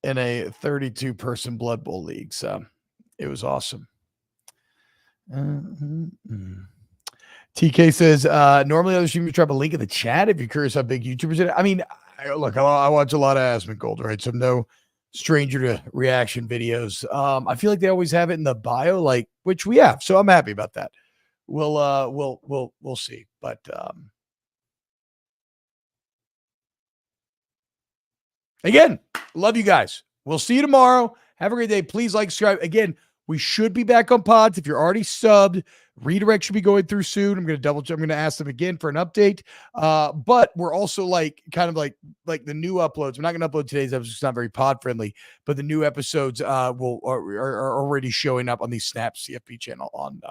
in a 32-person Blood Bowl league. So it was awesome. TK says, normally other streamers drop a link in the chat if you're curious how big YouTubers are. I mean, look, I watch a lot of Asmund Gold, right? So I'm no stranger to reaction videos. I feel like they always have it in the bio, like, which we have. So I'm happy about that. We'll see. But again, love you guys. We'll see you tomorrow. Have a great day. Please like, subscribe. Again, we should be back on pods. If you're already subbed, redirect should be going through soon. I'm going to double check. I'm going to ask them again for an update. But we're also like the new uploads. We're not going to upload today's episode. It's not very pod friendly, but the new episodes are already showing up on the Snap CFP channel on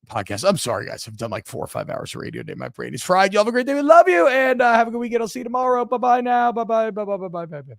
podcast. I'm sorry, guys. I've done like 4 or 5 hours of radio today. My brain is fried. You have a great day. We love you, and have a good weekend. I'll see you tomorrow. Bye-bye now. Bye-bye. Bye-bye. Bye-bye. Bye-bye.